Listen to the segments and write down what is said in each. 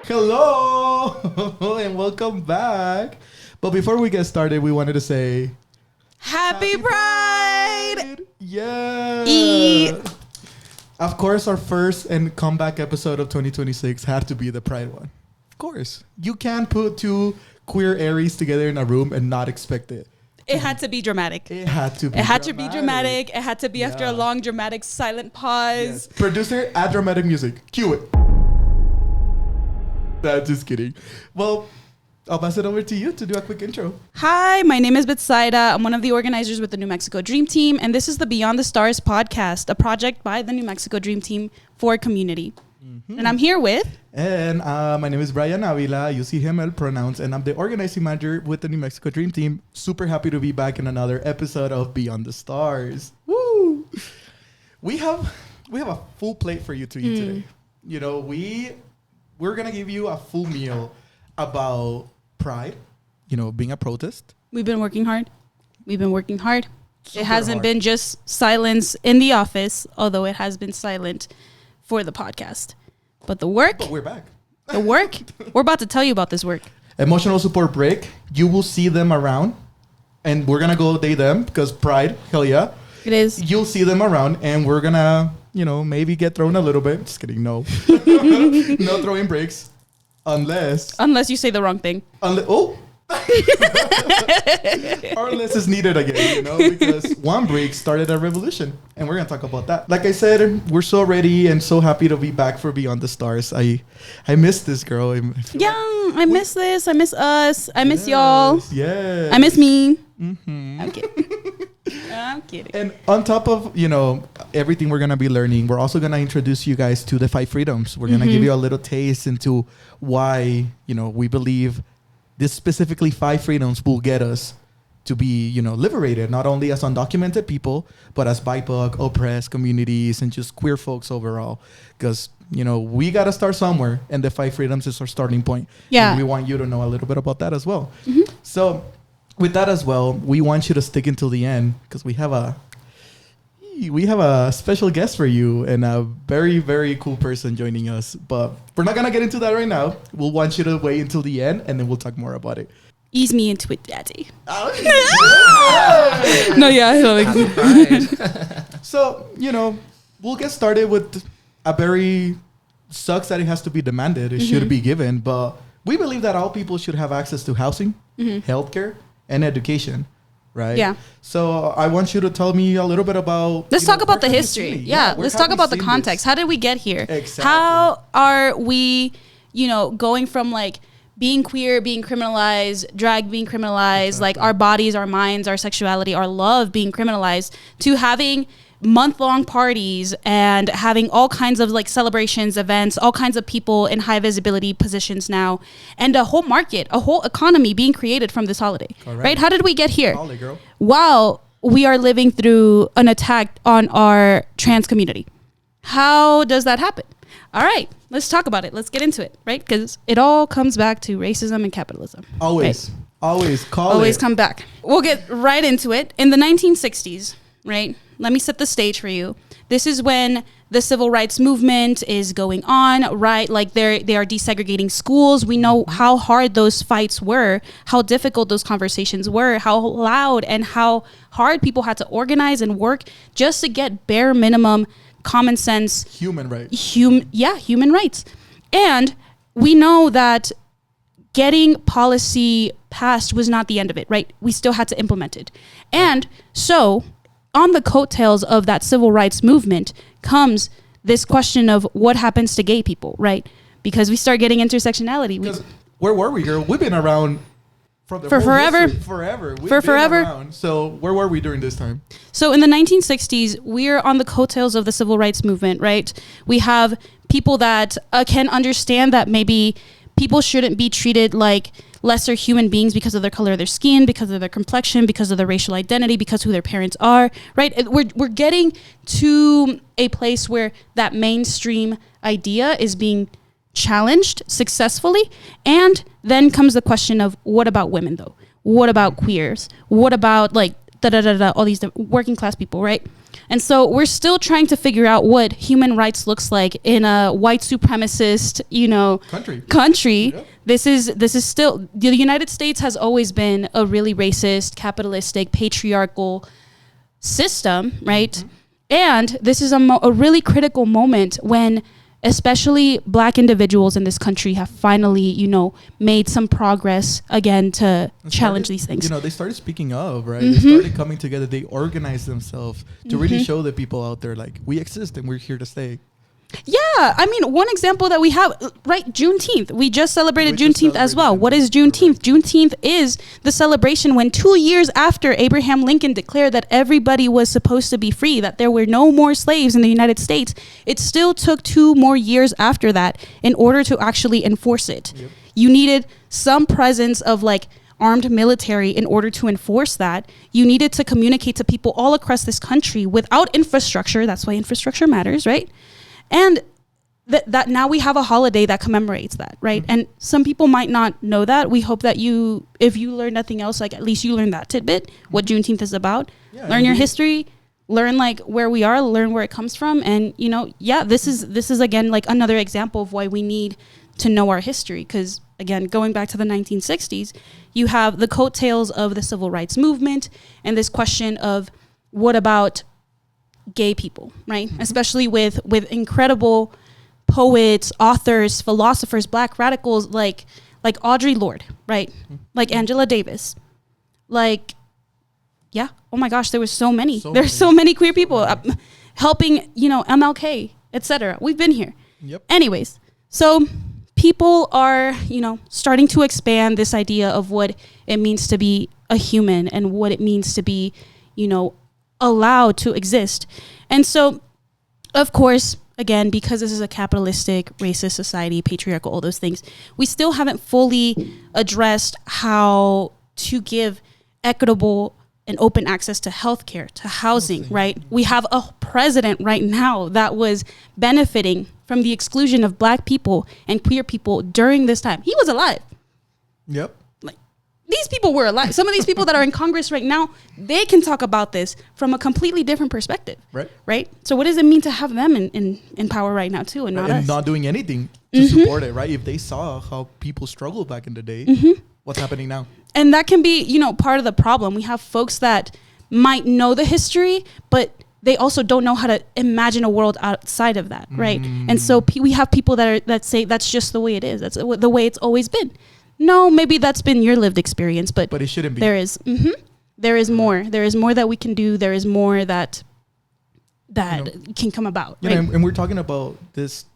Hello and welcome back. But before we get started, we wanted to say Happy Pride! Yeah. Of course, our first and comeback episode of 2026 had to be the Pride one. Of course. You can't put two queer Aries together in a room and not expect it. It had to be dramatic. It had to be dramatic. It had to be after a long, dramatic, silent pause. Yes. Producer, add dramatic music. Cue it. Nah, just kidding. Well, I'll pass it over to you to do a quick intro. Hi, my name is Betsaida. I'm one of the organizers with the New Mexico Dream Team, and this is the Beyond the Stars podcast, a project by the New Mexico Dream Team for community. Mm-hmm. And I'm here with... And my name is Brian Avila. You see him, el pronouns, and I'm the organizing manager with the New Mexico Dream Team. Super happy to be back in another episode of Beyond the Stars. Woo! We have a full plate for you to eat today. You know, we're gonna give you a full meal about Pride. You know, being a protest. We've been working hard. Super it hasn't been just silence in the office, although it has been silent for the podcast. But the work... But we're back. The work, we're about to tell you about this work. Emotional support break. You will see them around. And we're going to go they, them. Because Pride, hell yeah. It is. You'll see them around. And we're going to, you know, maybe get thrown a little bit. Just kidding, no. No throwing breaks. Unless you say the wrong thing. Or unless it's needed again, you know, because one break started a revolution, and we're gonna talk about that. Like I said, we're so ready and so happy to be back for Beyond the Stars. I miss this girl. I miss this. I miss us. I miss y'all. Yeah. I miss me. Mm-hmm. I'm kidding. And on top of, you know, everything we're gonna be learning, we're also gonna introduce you guys to the 5 freedoms. We're gonna give you a little taste into why, you know, we believe this specifically 5 freedoms will get us to be, you know, liberated, not only as undocumented people, but as BIPOC, oppressed communities, and just queer folks overall. Because, you know, we got to start somewhere, and the 5 freedoms is our starting point. Yeah. And we want you to know a little bit about that as well. Mm-hmm. So with that as well, we want you to stick until the end, because we have a special guest for you and a very, very cool person joining us. But we're not going to get into that right now. We'll want you to wait until the end, and then we'll talk more about it. Ease me into it, daddy. So, you know, we'll get started with a very... Sucks that it has to be demanded. It should be given. But we believe that all people should have access to housing, healthcare, and education. Right? Yeah. So I want you to tell me a little bit about... Let's talk about the history. Yeah. Let's talk about the context. How did we get here? Exactly. How are we, you know, going from like being queer, being criminalized, drag being criminalized, like our bodies, our minds, our sexuality, our love being criminalized, to having month-long parties and having all kinds of like celebrations, events, all kinds of people in high visibility positions now, and a whole market, a whole economy being created from this holiday. Right? How did we get here? Girl. While we are living through an attack on our trans community. How does that happen? All right, let's talk about it. Let's get into it, right? Because it all comes back to racism and capitalism. Always. Right? Always come back. We'll get right into it. In the 1960s, right? Let me set the stage for you. This is when the civil rights movement is going on, right? Like they are desegregating schools. We know how hard those fights were, how difficult those conversations were, how loud and how hard people had to organize and work just to get bare minimum common sense human rights. Human rights. And we know that getting policy passed was not the end of it, right? We still had to implement it. And so on the coattails of that civil rights movement comes this question of what happens to gay people, right? Because we start getting intersectionality. Where were we, girl? We've been around for forever. We've been around. So where were we during this time? So in the 1960s, we're on the coattails of the civil rights movement, right? We have people that can understand that maybe people shouldn't be treated like lesser human beings because of their color of their skin, because of their complexion, because of their racial identity, because who their parents are, right? We're getting to a place where that mainstream idea is being challenged successfully. And then comes the question of what about women though? What about queers? What about like all these working class people, right? And so we're still trying to figure out what human rights looks like in a white supremacist, country. Yep. This is still, the United States has always been a really racist, capitalistic, patriarchal system, right? Mm-hmm. And this is a really critical moment when especially black individuals in this country have finally, made some progress again to challenge these things. They started speaking up, right? Mm-hmm. They started coming together. They organized themselves to really show the people out there, like, we exist and we're here to stay. Yeah, I mean, one example that we have, right, Juneteenth. We just celebrated Juneteenth as well. What is Juneteenth? Juneteenth is the celebration when 2 years after Abraham Lincoln declared that everybody was supposed to be free, that there were no more slaves in the United States, it still took 2 more years after that in order to actually enforce it. Yep. You needed some presence of armed military in order to enforce that. You needed to communicate to people all across this country without infrastructure. That's why infrastructure matters, right? And that now we have a holiday that commemorates that, right? Mm-hmm. And some people might not know that. We hope that if you learn nothing else, at least you learn that tidbit, what Juneteenth is about. Yeah, learn your history, learn where we are, learn where it comes from. And, this is again, another example of why we need to know our history. Because again, going back to the 1960s, you have the coattails of the civil rights movement and this question of what about gay people, right? Mm-hmm. Especially with incredible poets, authors, philosophers, black radicals like Audre Lorde, right? Mm-hmm. Like Angela Davis, oh my gosh, there was so many. There's so many queer people helping, MLK, etc. We've been here. Yep. Anyways, so people are, starting to expand this idea of what it means to be a human and what it means to be, allowed to exist. And so, of course, again, because this is a capitalistic, racist society, patriarchal, all those things, we still haven't fully addressed how to give equitable and open access to healthcare, to housing, right? We have a president right now that was benefiting from the exclusion of black people and queer people during this time. He was alive. Yep. These people were alive. Some of these people that are in Congress right now, they can talk about this from a completely different perspective. Right? So what does it mean to have them in power right now too and not us? Not doing anything to support it, right? If they saw how people struggled back in the day, what's happening now? And that can be, part of the problem. We have folks that might know the history, but they also don't know how to imagine a world outside of that, right? And so we have people that say that's just the way it is. That's the way it's always been. No, maybe that's been your lived experience, but it shouldn't be. There is more. There is more that we can do. There is more that can come about. Right? And we're talking about this,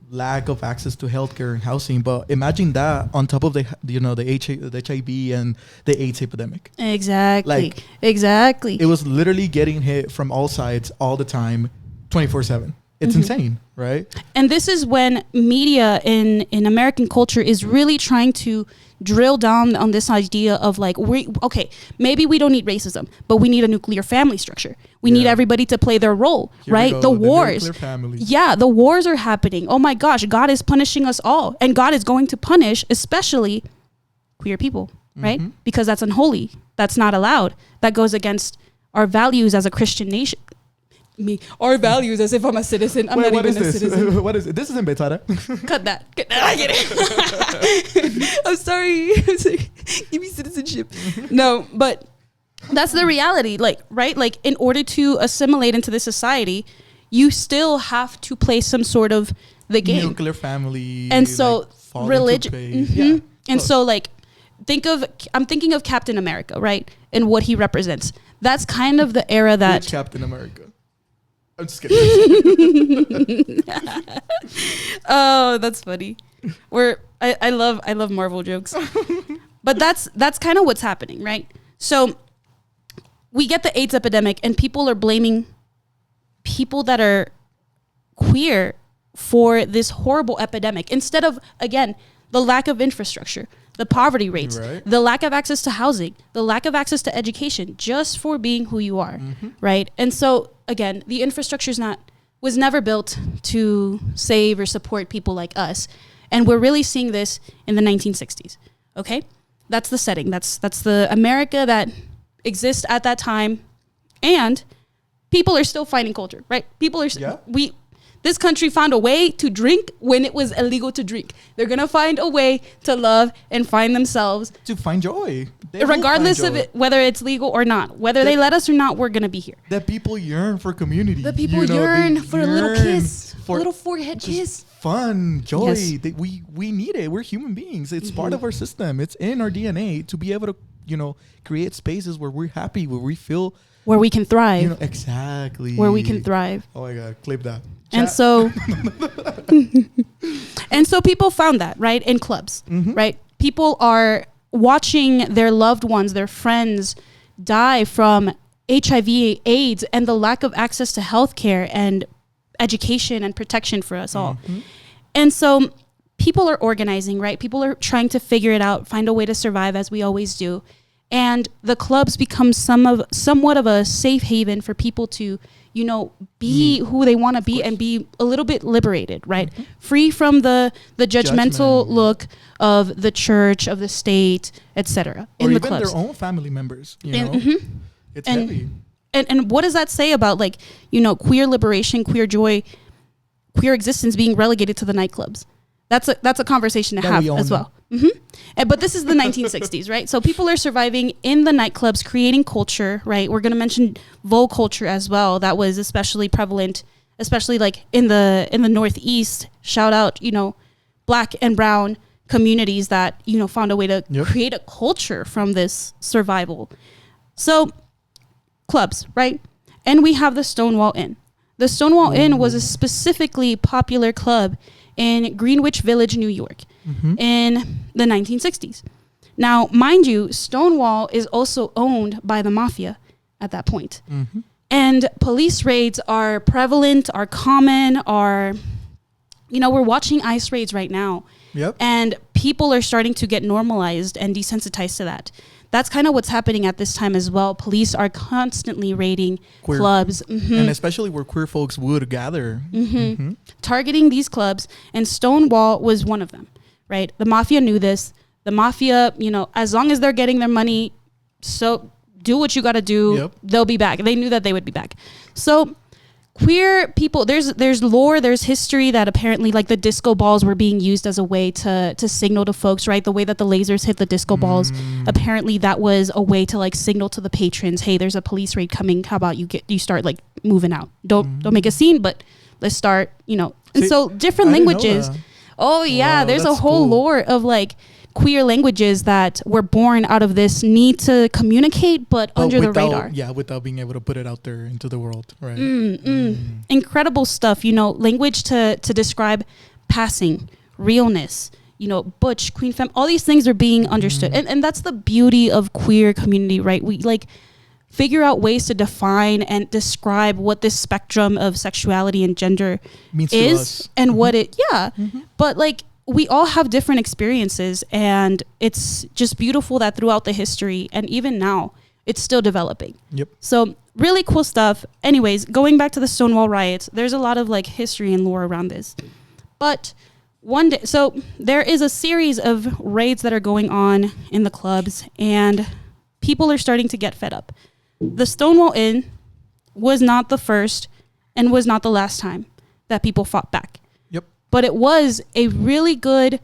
lack of access to healthcare and housing, but imagine that on top of the HIV and the AIDS epidemic. Exactly. Exactly. It was literally getting hit from all sides all the time, 24/7. It's insane, right? And this is when media in American culture is really trying to drill down on this idea of maybe we don't need racism, but we need a nuclear family structure. We need everybody to play their role, right? The wars. Yeah, the wars are happening. Oh my gosh, God is punishing us all. And God is going to punish especially queer people, right? Because that's unholy. That's not allowed. That goes against our values as a Christian nation. Our values as if I'm a citizen. I'm not even a citizen. What is it? This isn't Betara. Cut that. I get it. I'm sorry. Give me citizenship. No, but that's the reality. Right? In order to assimilate into this society, you still have to play some sort of the game. Nuclear family. And so religion. Yeah. And so I'm thinking of Captain America, right? And what he represents. That's kind of the era that... Which Captain America? I'm just kidding. Oh, that's funny. I love Marvel jokes. But that's kind of what's happening, right? So we get the AIDS epidemic and people are blaming people that are queer for this horrible epidemic instead of, again, the lack of infrastructure, the poverty rates, the lack of access to housing, the lack of access to education, just for being who you are, right? And so, again, the infrastructure was never built to save or support people like us. And we're really seeing this in the 1960s, okay? That's the setting. That's the America that exist at that time, and people are still finding culture, right? People are this country found a way to drink when it was illegal to drink. They're gonna find a way to love and find themselves, to find joy, regardless of it, whether it's legal or not, whether they let us or not. We're gonna be here. That people yearn for community. The people yearn for a little kiss, a little forehead kiss. Fun, joy. We need it. We're human beings. It's part of our system. It's in our DNA to be able to, create spaces where we're happy, where we feel, where we can thrive. Exactly. Where we can thrive. Oh my God, clip that. And so, people found that, right, in clubs, right? People are watching their loved ones, their friends die from HIV, AIDS, and the lack of access to healthcare and education and protection for us all. And so people are organizing, right? People are trying to figure it out, find a way to survive, as we always do. And the clubs become somewhat of a safe haven for people to, be who they want to be and be a little bit liberated, right? Free from the judgmental look of the church, of the state, etc. in the clubs. Or even their own family members, It's heavy. And what does that say about, queer liberation, queer joy, queer existence being relegated to the nightclubs? That's a conversation to have as well. But this is the 1960s, right? So people are surviving in the nightclubs, creating culture, right? We're going to mention Vogue culture as well. That was especially prevalent, especially in the Northeast. Shout out, Black and brown communities that, found a way to create a culture from this survival. So clubs, right? And we have the Stonewall Inn. The Stonewall Inn was a specifically popular club in Greenwich Village, New York, in the 1960s. Now, mind you, Stonewall is also owned by the mafia at that point. And police raids are prevalent, are common, we're watching ICE raids right now. And people are starting to get normalized and desensitized to that. That's kind of what's happening at this time as well. Police are constantly raiding clubs. And especially where queer folks would gather. Targeting these clubs. And Stonewall was one of them, right? The mafia knew this. The mafia, as long as they're getting their money, so do what you got to do. They'll be back. They knew that they would be back. So queer people, there's lore, there's history that apparently the disco balls were being used as a way to signal to folks, right? The way that the lasers hit the disco balls, apparently that was a way to signal to the patrons, hey, there's a police raid coming. How about you start moving out? Don't make a scene, but let's start, And See, so different languages. Oh yeah, there's a whole lore of queer languages that were born out of this need to communicate, but under the radar. Yeah, without being able to put it out there into the world, right? Incredible stuff, language to describe passing, realness, butch, queen, femme, all these things are being understood. And that's the beauty of queer community, right? We figure out ways to define and describe what this spectrum of sexuality and gender means is to us. And what it, but we all have different experiences, and it's just beautiful that throughout the history and even now it's still developing. So really cool stuff. Anyways, going back to the Stonewall riots, there's a lot of history and lore around this. But one day, so there is a series of raids that are going on in the clubs, and people are starting to get fed up. The Stonewall Inn was not the first and was not the last time that people fought back. But it was a really good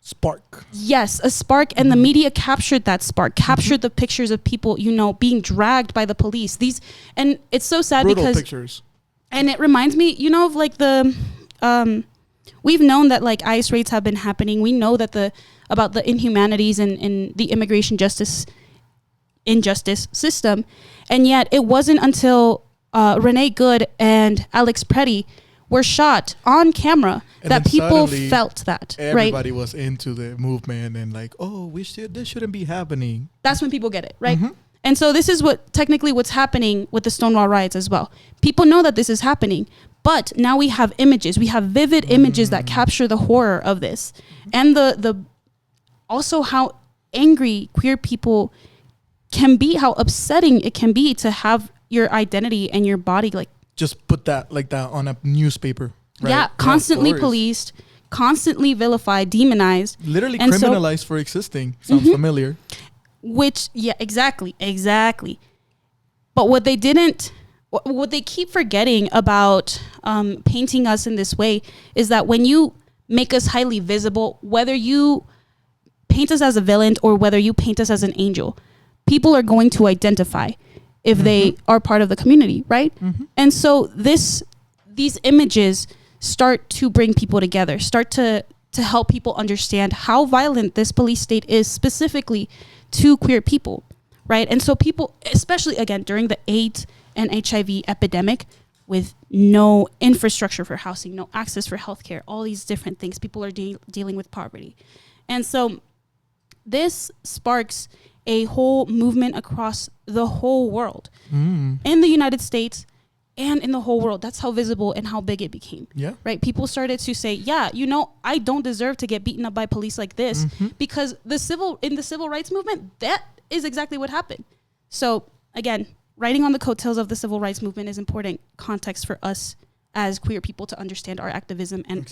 spark. Yes, a spark. And the media captured that spark, captured the pictures of people, being dragged by the police. And it's so sad Brutal because pictures. And it reminds me, of the we've known that ICE raids have been happening. We know that about the inhumanities in the immigration injustice system. And yet it wasn't until Renee Good and Alex Preddy were shot on camera that people felt that. Everybody was into the movement and this shouldn't be happening. That's when people get it, right? And so this is what's happening with the Stonewall riots as well. People know that this is happening, but now we have images. We have vivid images that capture the horror of this, and the also how angry queer people can be, how upsetting it can be to have your identity and your body just put that that on a newspaper. Right? Yeah, constantly policed, constantly vilified, demonized. Literally criminalized for existing. Sounds familiar. Which, yeah, exactly. But what they keep forgetting about painting us in this way is that when you make us highly visible, whether you paint us as a villain or whether you paint us as an angel, people are going to identify if they are part of the community, right? And so these images start to bring people together, start to help people understand how violent this police state is specifically to queer people, right? And so people, especially again during the AIDS and HIV epidemic, with no infrastructure for housing, no access for healthcare, all these different things, people are dealing with poverty. And so this sparks a whole movement across the whole world, in the United States and in the whole world. That's how visible and how big it became. Yeah. Right. People started to say, yeah, I don't deserve to get beaten up by police like this, because in the civil rights movement, that is exactly what happened. So again, riding on the coattails of the civil rights movement is important context for us as queer people to understand our activism and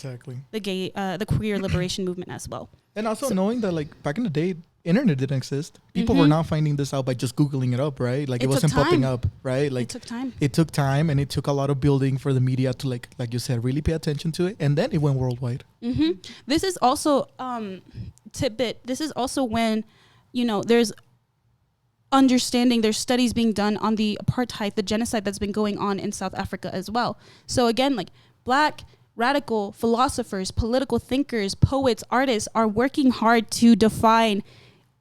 the queer liberation movement as well. And also knowing that, like, back in the day, internet didn't exist. People were not finding this out by just Googling it up, right? Like, it wasn't popping up, right? Like, it took time and it took a lot of building for the media to, like you said, really pay attention to it. And then it went worldwide. This is also tidbit. This is also when, there's understanding, there's studies being done on the apartheid, the genocide that's been going on in South Africa as well. So again, like, Black radical philosophers, political thinkers, poets, artists are working hard to define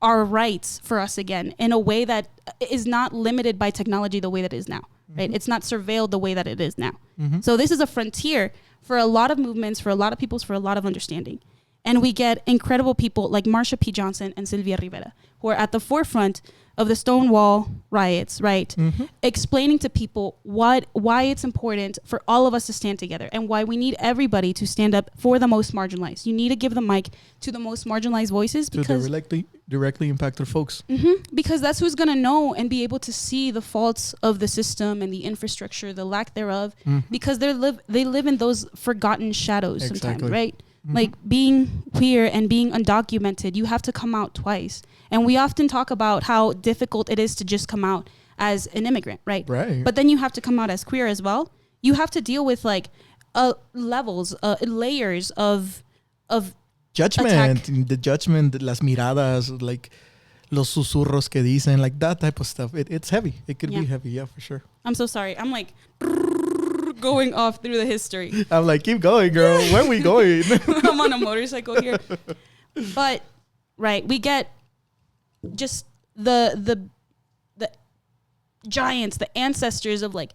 our rights for us again in a way that is not limited by technology the way that it is now, right? It's not surveilled the way that it is now. So this is a frontier for a lot of movements, for a lot of peoples, for a lot of understanding. And we get incredible people like Marsha P. Johnson and Sylvia Rivera, who are at the forefront of the Stonewall riots, right? Explaining to people why it's important for all of us to stand together and why we need everybody to stand up for the most marginalized. You need to give the mic to the most marginalized voices, because directly impacted folks. Because that's who's going to know and be able to see the faults of the system and the infrastructure, the lack thereof, because they live in those forgotten shadows sometimes, right? Like, being queer and being undocumented, you have to come out twice. And we often talk about how difficult it is to just come out as an immigrant, right? But then you have to come out as queer as well. You have to deal with, like, levels, layers of judgment, attack. The judgment, las miradas, like los susurros que dicen, like that type of stuff. It's heavy. It could be heavy, for sure. I'm so sorry. I'm like going off through the history. I'm like, keep going, girl. Where are we going? I'm on a motorcycle here. But right, we get just the giants, the ancestors of, like,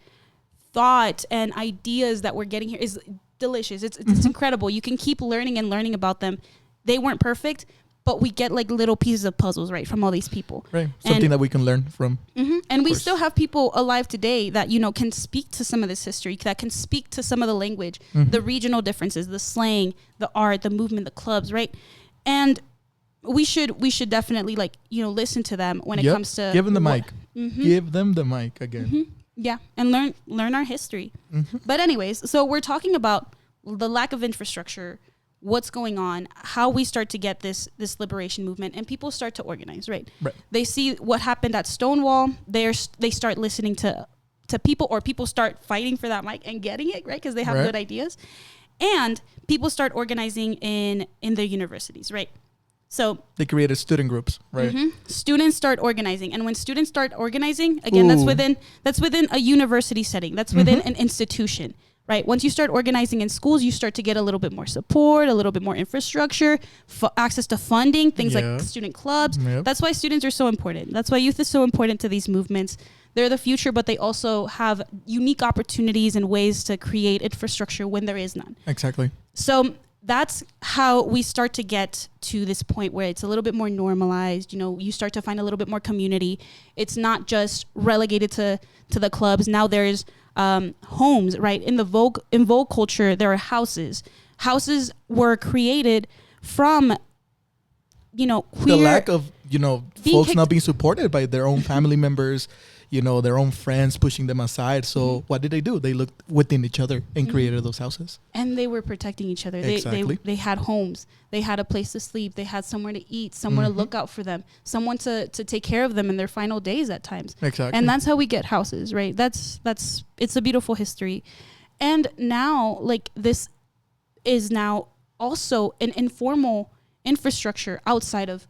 thought and ideas that we're getting here is delicious. It's incredible. You can keep learning and learning about them. They weren't perfect, but we get, like, little pieces of puzzles, right, from all these people. Right. Something that we can learn from. And we still have people alive today that, can speak to some of this history, that can speak to some of the language, the regional differences, the slang, the art, the movement, the clubs, right? And we should definitely, like, listen to them when it comes to give them the mic. Give them the mic again. Yeah, and learn our history. But anyways, so we're talking about the lack of infrastructure, what's going on, how we start to get this liberation movement, and people start to organize, right? They see what happened at Stonewall. They start listening to people, or people start fighting for that mic and getting it, right? Because they have good ideas. And people start organizing in their universities, right? So they created student groups, right? Students start organizing, and when students start organizing, again, that's within a university setting. That's within an institution, right? Once you start organizing in schools, you start to get a little bit more support, a little bit more infrastructure, access to funding, things like student clubs. That's why students are so important. That's why youth is so important to these movements. They're the future, but they also have unique opportunities and ways to create infrastructure when there is none. Exactly. So that's how we start to get to this point where it's a little bit more normalized. You start to find a little bit more community. It's not just relegated to the clubs. Now there's homes, right? In Vogue culture, there are houses. Houses were created from, queer, the lack of, folks not being supported by their own family members. their own friends pushing them aside. So what did they do? They looked within each other and created those houses. And they were protecting each other. Exactly. They had homes. They had a place to sleep. They had somewhere to eat, someone to look out for them, someone to take care of them in their final days at times. Exactly. And that's how we get houses, right? It's a beautiful history. And now, like, this is now also an informal infrastructure outside of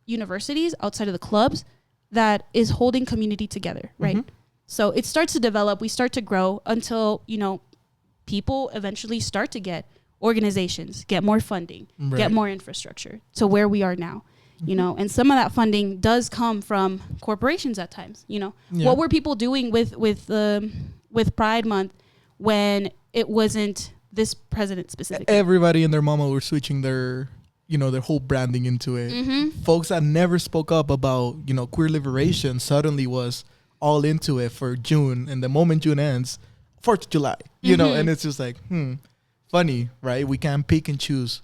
universities, outside of the clubs, that is holding community together, right? So it starts to develop, we start to grow until, people eventually start to get organizations, get more funding, get more infrastructure to where we are now, and some of that funding does come from corporations at times, What were people doing with Pride Month when it wasn't this president specifically? Everybody and their mama were switching their whole branding into it. Folks that never spoke up about, queer liberation suddenly was all into it for June. And the moment June ends, 4th of July, and it's just like, funny, right? We can't pick and choose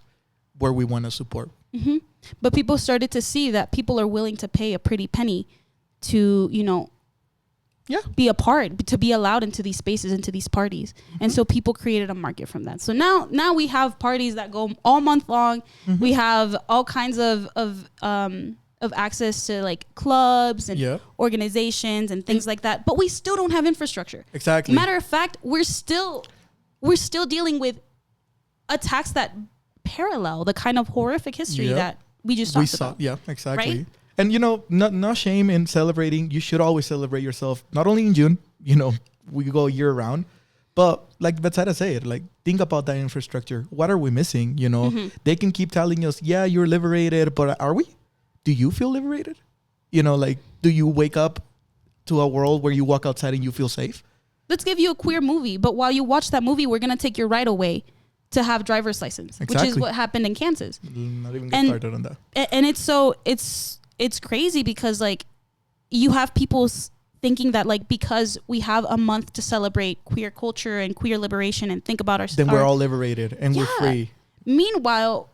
where we want to support. But people started to see that people are willing to pay a pretty penny to, be a part, to be allowed into these spaces, into these parties. And so people created a market from that. So now we have parties that go all month long. We have all kinds of access to like clubs and organizations and things like that. But we still don't have infrastructure. Exactly. Matter of fact, we're still dealing with attacks that parallel the kind of horrific history that we just talked about. Yeah, exactly. Right? And, no shame in celebrating. You should always celebrate yourself, not only in June, we go year round. But like Betsida said, like, think about that infrastructure. What are we missing? They can keep telling us, yeah, you're liberated, but are we? Do you feel liberated? Like, do you wake up to a world where you walk outside and you feel safe? Let's give you a queer movie. But while you watch that movie, we're going to take your right away to have driver's license, which is what happened in Kansas. Not even get started on that. And it's crazy because, like, you have people thinking that, like, because we have a month to celebrate queer culture and queer liberation and think about then we're all liberated and we're free. Meanwhile,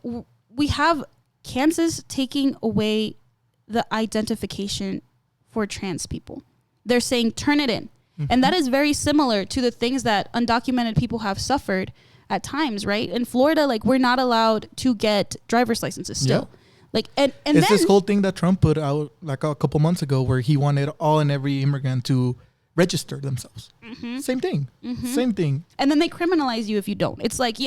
we have Kansas taking away the identification for trans people. They're saying, turn it in. And that is very similar to the things that undocumented people have suffered at times, right? In Florida, like, we're not allowed to get driver's licenses still. Like, and it's this whole thing that Trump put out like a couple months ago where he wanted all and every immigrant to register themselves. Same thing. Same thing. And then they criminalize you if you don't. It's like,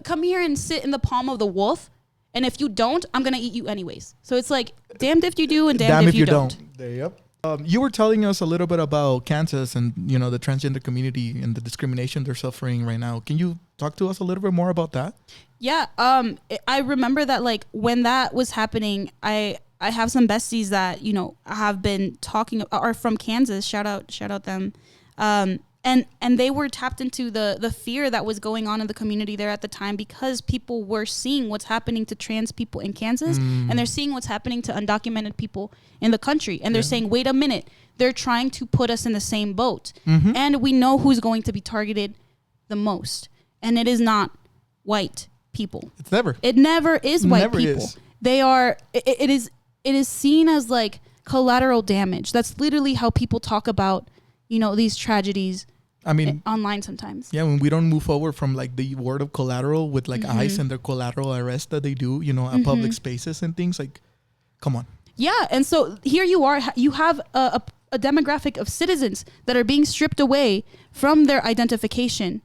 come here and sit in the palm of the wolf. And if you don't, I'm going to eat you anyways. So it's like, damned if you do and damned if you don't. Yep. You were telling us a little bit about Kansas and, the transgender community and the discrimination they're suffering right now. Can you talk to us a little bit more about that? Yeah. I remember that, like, when that was happening, I have some besties that, have been talking, are from Kansas. Shout out them. And they were tapped into the fear that was going on in the community there at the time because people were seeing what's happening to trans people in Kansas and they're seeing what's happening to undocumented people in the country. And they're saying, wait a minute, they're trying to put us in the same boat. And we know who's going to be targeted the most. And it is not white people. It never is white people. They are, it is seen as like collateral damage. That's literally how people talk about, these tragedies. I mean, online sometimes. Yeah, when we don't move forward from like the word of collateral with like ICE and their collateral arrest that they do, at public spaces and things, like, come on. Yeah, and so here you are, you have a demographic of citizens that are being stripped away from their identification.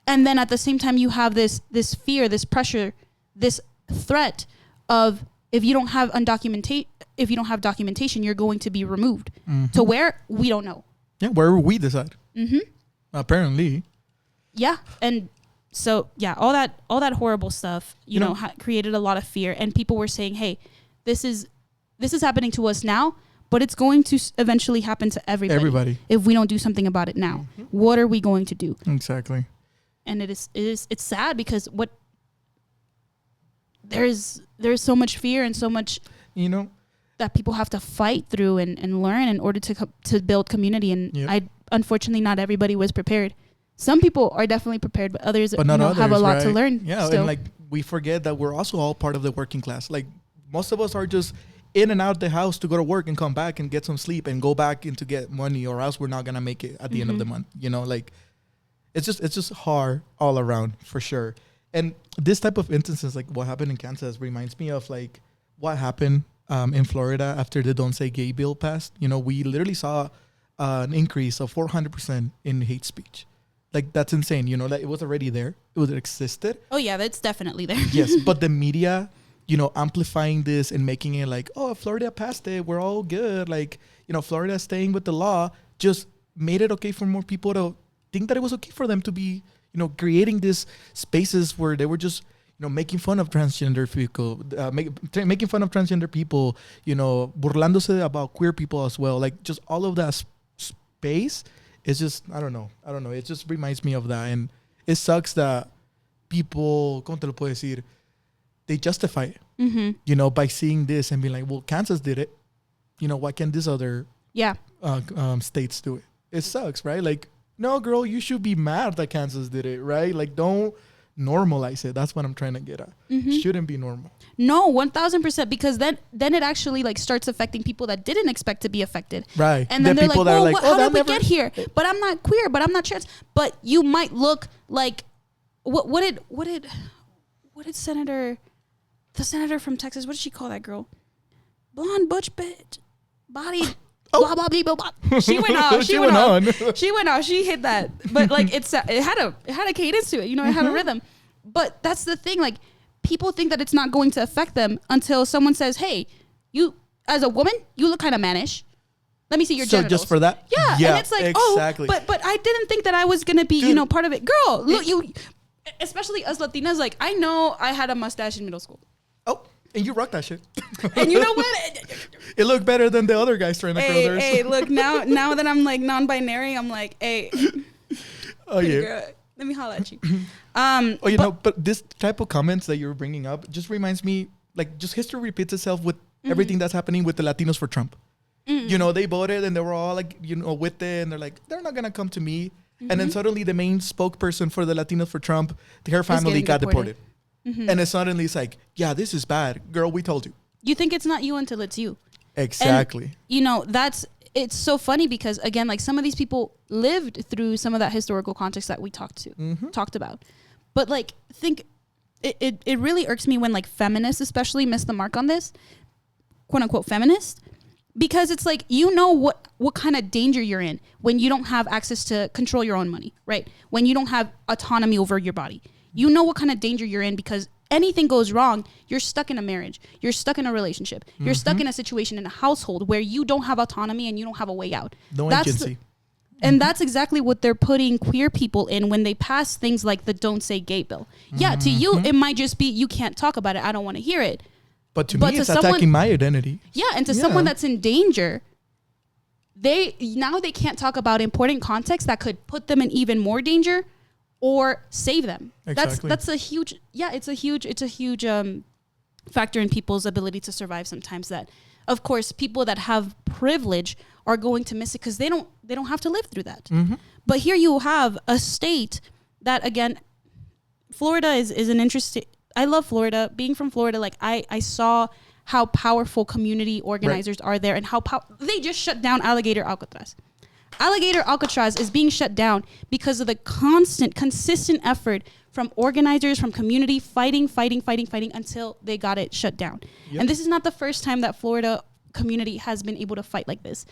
And then at the same time, you have this fear, this pressure, this threat of if you don't have documentation, you're going to be removed. To where? We don't know. Yeah, wherever we decide. Apparently. Yeah. And so, yeah, all that horrible stuff, created a lot of fear. And people were saying, hey, this is happening to us now, but it's going to eventually happen to everybody. If we don't do something about it now. What are we going to do? Exactly. And it's sad because there's so much fear and so much that people have to fight through and learn in order to build community. And unfortunately, not everybody was prepared. Some people are definitely prepared, but others, have a lot to learn. Yeah, still. And like we forget that we're also all part of the working class. Like most of us are just in and out the house to go to work and come back and get some sleep and go back in to get money, or else we're not gonna make it at the end of the month. You know, like it's just hard all around for sure. And this type of instances, like what happened in Kansas, reminds me of like what happened in Florida after the Don't Say Gay bill passed. You know, we literally saw an increase of 400% in hate speech. Like, that's insane. You know, like it was already there. It existed. Oh, yeah, that's definitely there. Yes, but the media, you know, amplifying this and making it like, oh, Florida passed it, we're all good. Like, you know, Florida staying with the law just made it okay for more people to think that it was okay for them to be, you know, creating these spaces where they were just, you know, making fun of transgender people, making fun of transgender people, you know, burlándose about queer people as well. Like, just all of that space is just, I don't know. It just reminds me of that. And it sucks that people, ¿cómo te lo puedo decir? They justify it, you know, by seeing this and being like, well, Kansas did it. You know, why can't this other states do it? It sucks, right? Like, no, girl, you should be mad that Kansas did it, right? Like, don't normalize it. That's what I'm trying to get at. Shouldn't be normal. No, 1000%, because then it actually like starts affecting people that didn't expect to be affected. Right. And then they're like, well, how did we get here? Eh. But I'm not queer, but I'm not trans. But you might look like what did Senator, the senator from Texas, what did she call that girl? Blonde butch bitch. Body blah blah blah blah. She went off. She went off. She went off. She hit that. But like it had a cadence to it, you know, it had a rhythm. But that's the thing, like people think that it's not going to affect them until someone says, "Hey, you as a woman, you look kind of mannish. Let me see your genitals." So just for that? Yeah. And it's like, exactly. Oh, but I didn't think that I was going to be, you know, part of it. Girl, look, you, especially us Latinas, like I know I had a mustache in middle school. Oh, and you rock that shit. And you know what? It looked better than the other guys trying to curl theirs. Hey, look, now that I'm like non-binary, I'm like, hey. Oh, yeah. Girl, let me holler at you. But this type of comments that you're bringing up just reminds me, like, just history repeats itself with everything that's happening with the Latinos for Trump. You know, they voted and they were all like, you know, with it, and they're like, they're not going to come to me. And then suddenly the main spokesperson for the Latinos for Trump, her family got deported. And then suddenly it's like, yeah, this is bad. Girl, we told you. You think it's not you until it's you. Exactly. And, you know, it's so funny because, again, like some of these people lived through some of that historical context that we talked about. But like, think it really irks me when like feminists especially miss the mark on this, quote unquote feminist, because it's like, you know what kind of danger you're in when you don't have access to control your own money, right? When you don't have autonomy over your body. You know what kind of danger you're in because anything goes wrong, you're stuck in a marriage. You're stuck in a relationship. You're stuck in a situation in a household where you don't have autonomy and you don't have a way out. No agency. And that's exactly what they're putting queer people in when they pass things like the Don't Say Gay bill. Yeah, to you, it might just be, you can't talk about it. I don't want to hear it. But to me, it's attacking my identity. Yeah, and to someone that's in danger, they can't talk about important context that could put them in even more danger or save them. Exactly. That's a huge, it's a huge factor in people's ability to survive sometimes, that of course people that have privilege are going to miss it because they don't have to live through that. But here you have a state that, again, Florida is an interesting, I love Florida. Being from Florida, like I saw how powerful community organizers are there, and how they just shut down Alligator Alcatraz. Alligator Alcatraz is being shut down because of the consistent effort from organizers, from community, fighting until they got it shut down. Yep. And this is not the first time that Florida community has been able to fight like this.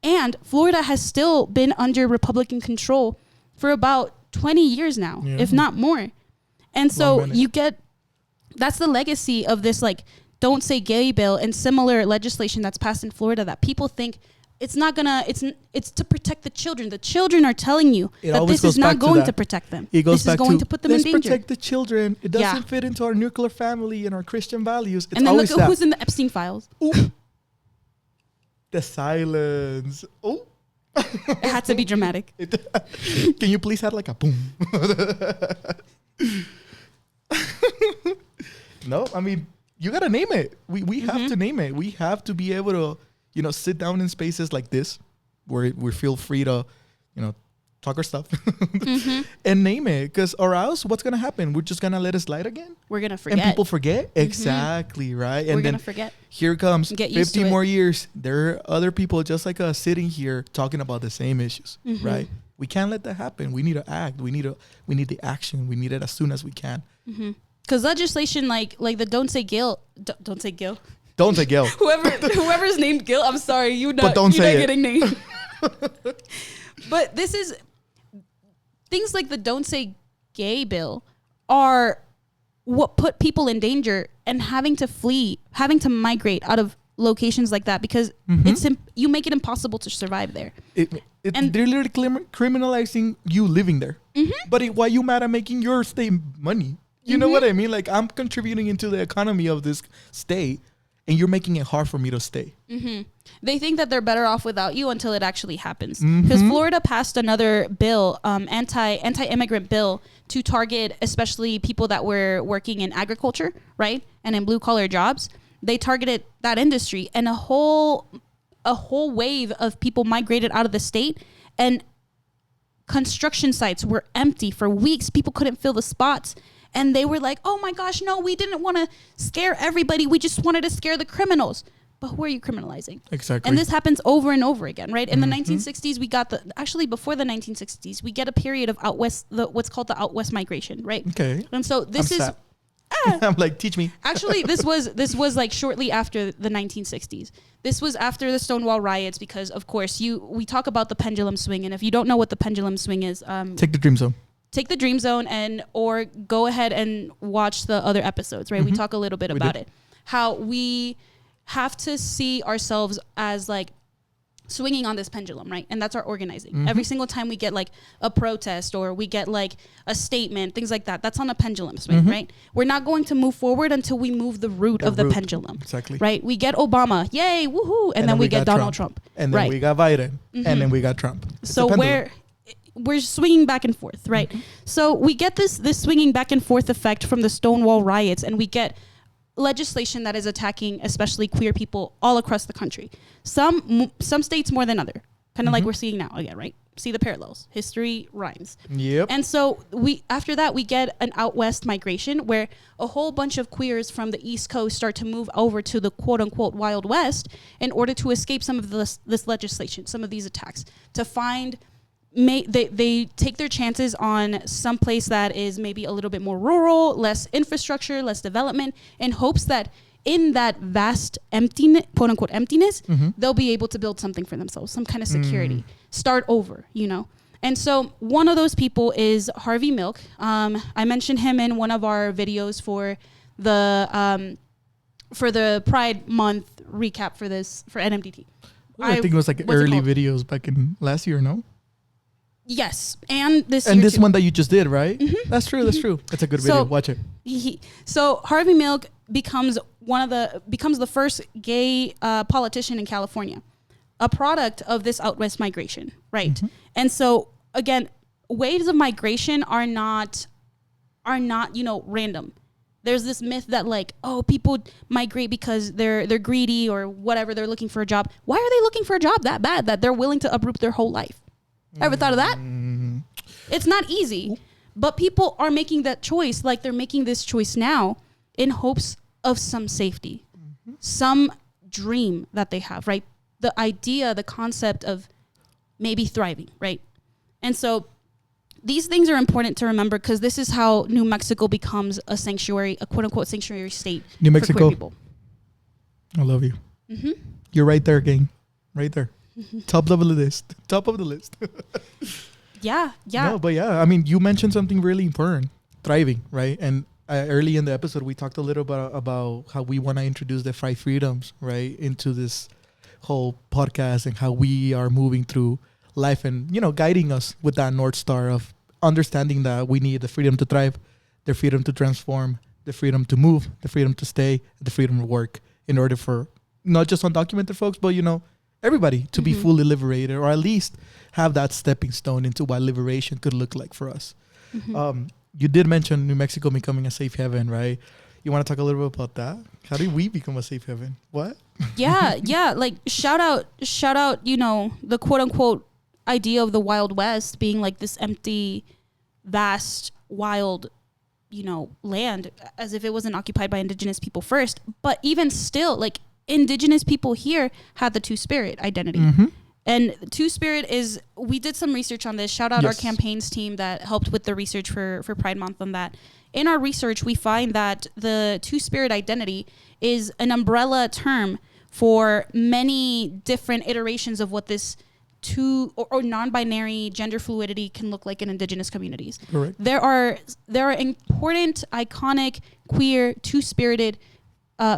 And Florida has still been under Republican control for about 20 years now, if not more. And so that's the legacy of this, like, Don't Say Gay bill and similar legislation that's passed in Florida, that people think it's not gonna, it's to protect the children. The children are telling you that this is not going to protect them. This is going to put them in danger. Let's protect the children. It doesn't fit into our nuclear family and our Christian values. It's and then look at who's in the Epstein files. Ooh. The silence. Oh. It had to be dramatic. Can you please add like a boom? No, I mean, you gotta name it. We have to name it. We have to be able to, you know, sit down in spaces like this where we feel free to, you know, talk our stuff, and name it. Because or else, what's gonna happen? We're just gonna let it slide again. We're gonna forget. And people forget. Exactly, right? And We're then gonna forget. here comes Get used 50 to it. more years. There are other people just like us sitting here talking about the same issues, right? We can't let that happen. We need to act. We need the action. We need it as soon as we can. Because legislation like the don't say Gil. Don't say Gil. Don't say Gil. Whoever's named Gil, I'm sorry, you're not getting named. But this is things like the don't say gay bill are what put people in danger and having to flee, having to migrate out of locations like that because you make it impossible to survive there. And they're literally criminalizing you living there. But why you mad at making your state money? You know what I mean? Like I'm contributing into the economy of this state. And you're making it hard for me to stay. They think that they're better off without you until it actually happens. Because Florida passed another bill, anti-immigrant bill, to target especially people that were working in agriculture, right, and in blue-collar jobs. They targeted that industry, and a whole wave of people migrated out of the state, and construction sites were empty for weeks. People couldn't fill the spots. And they were like, oh my gosh, no, we didn't want to scare everybody. We just wanted to scare the criminals. But who are you criminalizing? Exactly. And this happens over and over again, right? In the 1960s, we got before the 1960s, we get a period of out west, what's called the out west migration, right? Okay. And so this is... I'm like, teach me. Actually, this was like shortly after the 1960s. This was after the Stonewall riots because, of course, we talk about the pendulum swing. And if you don't know what the pendulum swing is... Take the Dream Zone. Take the Dream Zone or go ahead and watch the other episodes, right? We talk a little bit about it. How we have to see ourselves as like swinging on this pendulum, right? And that's our organizing. Every single time we get like a protest or we get like a statement, things like that, that's on a pendulum swing, right? We're not going to move forward until we move the root of the pendulum. Exactly. Right? We get Obama, yay, woohoo, and then we get Donald Trump. And then we got Biden. And then we got Trump. So we're swinging back and forth, right? So we get this swinging back and forth effect from the Stonewall riots, and we get legislation that is attacking especially queer people all across the country. Some states more than other, kind of like we're seeing now again, right? See the parallels. History rhymes. Yep. And so after that we get an out west migration where a whole bunch of queers from the East Coast start to move over to the quote unquote Wild West in order to escape some of this legislation, some of these attacks, to find. They take their chances on some place that is maybe a little bit more rural, less infrastructure, less development, in hopes that in that vast emptiness, quote unquote emptiness, they'll be able to build something for themselves, some kind of security, start over, you know. And so one of those people is Harvey Milk. I mentioned him in one of our videos for the Pride Month recap for NMDT. I think it was like early videos back in last year, no? Yes, and this one that you just did, right? That's true. That's true. It's a good video. Watch it. So Harvey Milk becomes the first gay politician in California, a product of this out west migration, right? And so again, waves of migration are not random. There's this myth that like, oh, people migrate because they're greedy or whatever. They're looking for a job. Why are they looking for a job that bad that they're willing to uproot their whole life? Ever thought of that? It's not easy, but people are making that choice. Like they're making this choice now in hopes of some safety, some dream that they have, right? The idea, the concept of maybe thriving, right? And so these things are important to remember because this is how New Mexico becomes a sanctuary, a quote unquote sanctuary state. New Mexico. For queer people. I love you. You're right there, gang. Right there. Top of the list. Yeah. No, but yeah, I mean, you mentioned something really important, thriving, right? And early in the episode, we talked a little bit about how we want to introduce the 5 freedoms, right, into this whole podcast and how we are moving through life and, you know, guiding us with that North Star of understanding that we need the freedom to thrive, the freedom to transform, the freedom to move, the freedom to stay, the freedom to work in order for not just undocumented folks, but, you know, everybody to be fully liberated, or at least have that stepping stone into what liberation could look like for us. You did mention New Mexico becoming a safe haven, right? You want to talk a little bit about that? How did we become a safe haven? What? Yeah. Like shout out, you know, the quote unquote idea of the Wild West being like this empty, vast, wild, land, as if it wasn't occupied by indigenous people first. But even still, like, indigenous people here had the Two-Spirit identity. Mm-hmm. And Two-Spirit is, we did some research on this. Shout out our Yes. campaigns team that helped with the research for Pride Month on that. In our research, we find that the Two-Spirit identity is an umbrella term for many different iterations of what this or non-binary gender fluidity can look like in indigenous communities. Correct. There are important, iconic, queer, two-spirited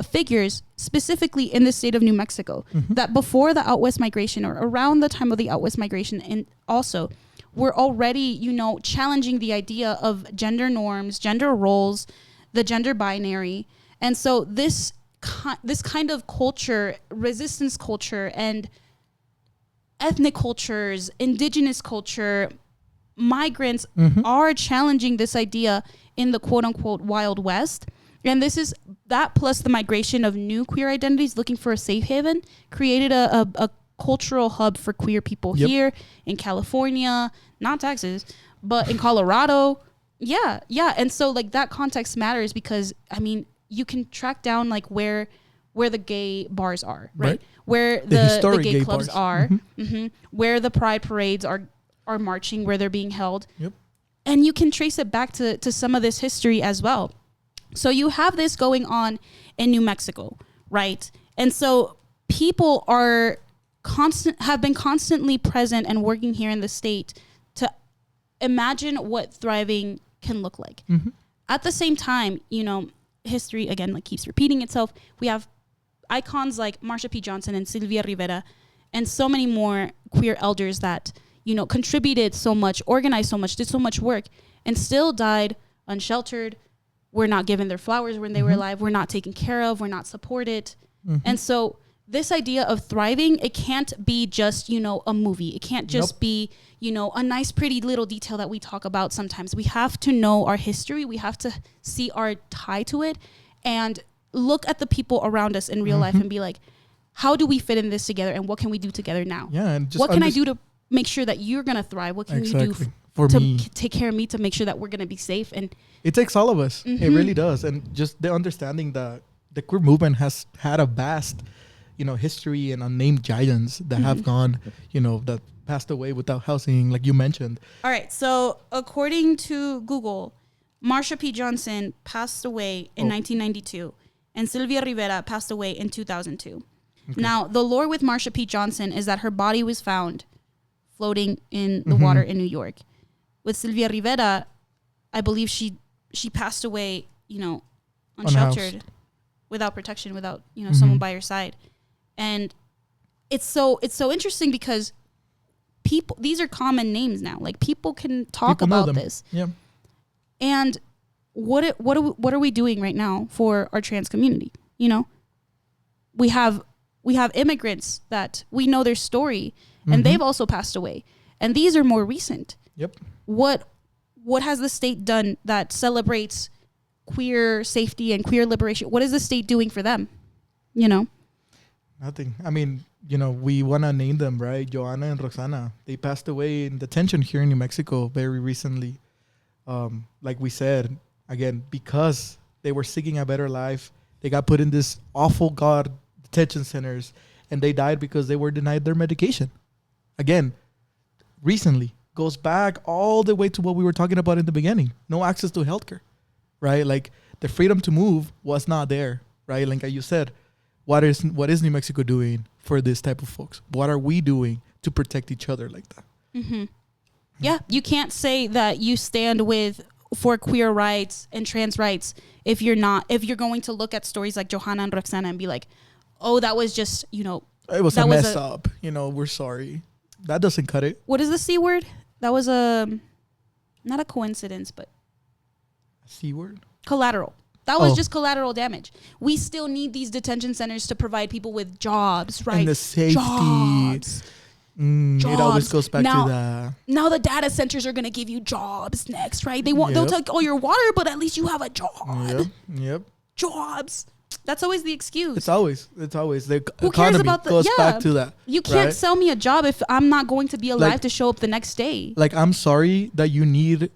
figures specifically in the state of New Mexico that before the out west migration or around the time of the out west migration, and also were already, challenging the idea of gender norms, gender roles, the gender binary. And so this kind of culture, resistance culture, and ethnic cultures, indigenous culture, migrants are challenging this idea in the quote unquote Wild West. And this is that plus the migration of new queer identities looking for a safe haven created a cultural hub for queer people here in California, not Texas, but in Colorado. Yeah. And so like that context matters because you can track down like where the gay bars are, right? Where the gay clubs are, where the pride parades are marching, where they're being held. Yep. And you can trace it back to some of this history as well. So you have this going on in New Mexico, right? And so people have been constantly present and working here in the state to imagine what thriving can look like. At the same time, history again like keeps repeating itself. We have icons like Marsha P. Johnson and Sylvia Rivera and so many more queer elders that contributed so much, organized so much, did so much work, and still died unsheltered. We're not given their flowers when they were alive. We're not taken care of. We're not supported. And so this idea of thriving, it can't be just, a movie. It can't just be, a nice, pretty little detail that we talk about sometimes. We have to know our history. We have to see our tie to it and look at the people around us in real life and be like, how do we fit in this together? And what can we do together now? Yeah. And just what can I do to make sure that you're going to thrive? What can you do to take care of me, to make sure that we're going to be safe? And it takes all of us. It really does. And just the understanding that the queer movement has had a vast, history and unnamed giants that have gone, that passed away without housing, like you mentioned. All right. So according to Google, Marsha P. Johnson passed away in 1992 and Sylvia Rivera passed away in 2002. Okay. Now, the lore with Marsha P. Johnson is that her body was found floating in the water in New York. With Sylvia Rivera, I believe she passed away, unsheltered, without protection, without someone by her side. And it's so interesting because these are common names now. Like people can talk about this. Yeah. And what are we doing right now for our trans community? We have immigrants that we know their story and they've also passed away. And these are more recent. Yep. What has the state done that celebrates queer safety and queer liberation? What is the state doing for them? Nothing. We want to name them, right? Joanna and Roxana. They passed away in detention here in New Mexico very recently. Like we said, again, because they were seeking a better life, they got put in this awful detention centers, and they died because they were denied their medication. Again, recently. Goes back all the way to what we were talking about in the beginning. No access to healthcare, right? Like the freedom to move was not there, right? Like you said, what is New Mexico doing for this type of folks? What are we doing to protect each other like that? Yeah, you can't say that you stand for queer rights and trans rights if you're going to look at stories like Johanna and Roxana and be like, oh, that was just, it was a mess up. We're sorry. That doesn't cut it. What is the C word? That was not a coincidence, but C word? Collateral. That was just collateral damage. We still need these detention centers to provide people with jobs, right? And the safety. Jobs. It always goes back to that. Now the data centers are going to give you jobs next, right? They'll take all your water, but at least you have a job. Yep. Jobs. That's always the excuse. It's always the Who cares about goes back to that. You can't right? sell me a job if I'm not going to be alive Like- to show up the next day. Like, I'm sorry that you need,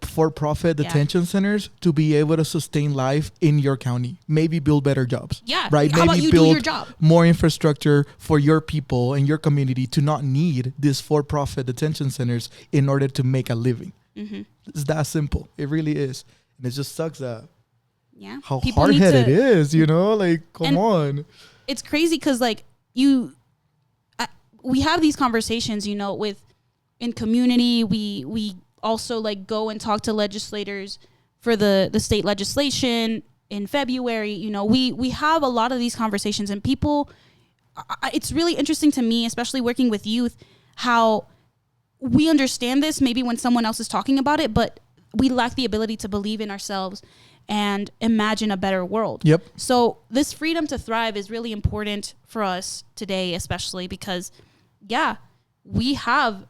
for-profit Yeah. detention centers to be able to sustain life in your county. Maybe build better jobs. Yeah. Right? How about Maybe you do build your job? more infrastructure for your people and your community to not need these for-profit detention centers in order to make a living. Mm-hmm. It's that simple. It really is. And it just sucks that Yeah. how People need hard-headed to- it is, Like, come And- on. It's crazy because like we have these conversations, with in community. We also like go and talk to legislators for the state legislation in February. We have a lot of these conversations, and people. It's really interesting to me, especially working with youth, how we understand this maybe when someone else is talking about it, but we lack the ability to believe in ourselves and imagine a better world. Yep. So this freedom to thrive is really important for us today, especially because, we have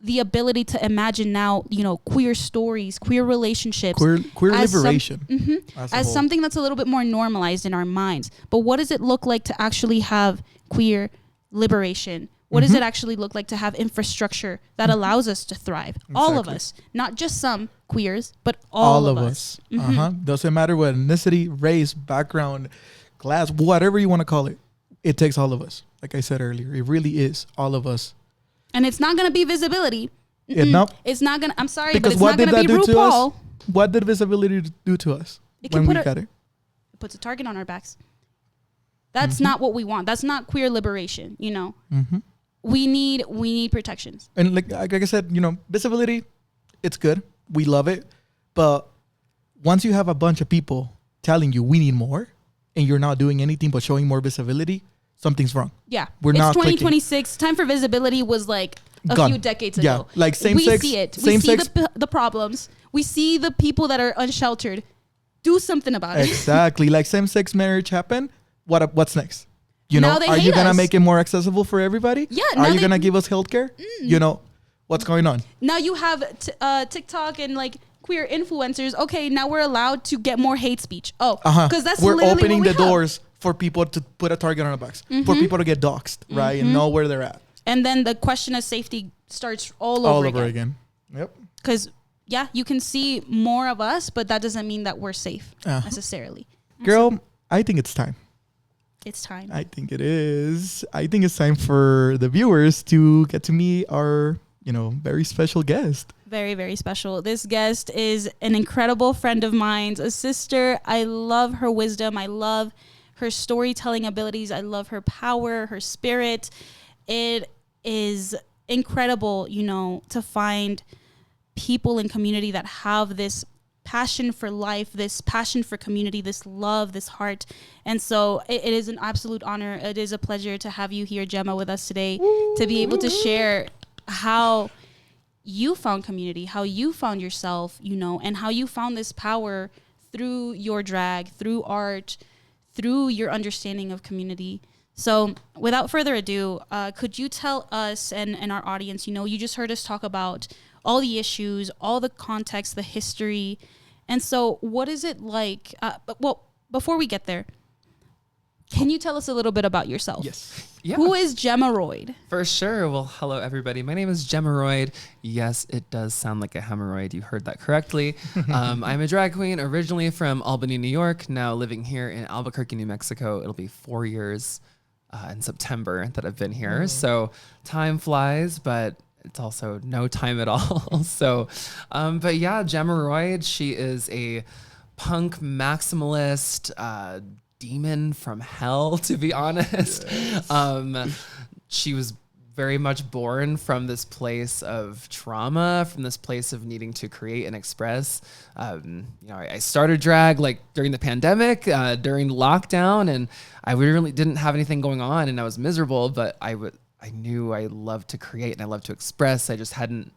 the ability to imagine now, queer stories, queer relationships. Queer as liberation. as a whole. something that's a little bit more normalized in our minds. But what does it look like to actually have queer liberation? What does it actually look like to have infrastructure that allows us to thrive? All of Exactly. us, not just some queers, but all of us. Doesn't matter what ethnicity, race, background, class, whatever you want to call it. It takes all of us. Like I said earlier, it really is all of us. And it's not going to be visibility. Nope. It's not going to, I'm sorry, Because but it's what not going did to be that do to us? RuPaul. What did visibility do to us It when can we put got it? It puts a target on our backs. That's not what we want. That's not queer liberation, We need protections. And like I said, visibility, it's good. We love it. But once you have a bunch of people telling you we need more and you're not doing anything but showing more visibility, something's wrong. Yeah. We're it's not 2026. Time for visibility was like a Gone. few decades Yeah, ago. like same we sex- see it. same We see sex- the problems. We see the people that are unsheltered. Do something about it. Exactly. Like same-sex marriage happened. What's next? Now they are you hate gonna us. make it more accessible for everybody? Yeah, Are now you they- gonna give us healthcare? What's going on? Now you have TikTok and like queer influencers. Okay, now we're allowed to get more hate speech. Oh, because that's We're literally opening what we the have. doors for people to put a target on a box, for people to get doxxed, right, and know where they're at. And then the question of safety starts all All over over again. again. Yep. Because you can see more of us, but that doesn't mean that we're safe necessarily. Girl, I think it's time. It's time. I think it is. I think it's time for the viewers to get to meet our, very special guest. Very, very special. This guest is an incredible friend of mine, a sister. I love her wisdom. I love her storytelling abilities. I love her power, her spirit. It is incredible, to find people in community that have this passion for life, this passion for community, this love, this heart. And so it is an absolute honor. It is a pleasure to have you here, Gemma, with us today, to be able to share how you found community, how you found yourself, and how you found this power through your drag, through art, through your understanding of community. So without further ado, could you tell us and our audience, you just heard us talk about all the issues, all the context, the history. And so what is it like? Before we get there, can you tell us a little bit about yourself? Yes. Yeah. Who is Gemma Royd? For sure. Well, hello, everybody. My name is Gemma. Yes, it does sound like a hemorrhoid. You heard that correctly. I'm a drag queen originally from Albany, New York, now living here in Albuquerque, New Mexico. It'll be 4 years in September that I've been here. So time flies, but it's also no time at all. But yeah, Gemma, she is a punk maximalist, demon from hell, to be honest. Yes. She was very much born from this place of trauma, from this place of needing to create and express. I started drag like during the pandemic, during lockdown, and I really didn't have anything going on, and I was miserable, but I knew I loved to create and I loved to express. I just hadn't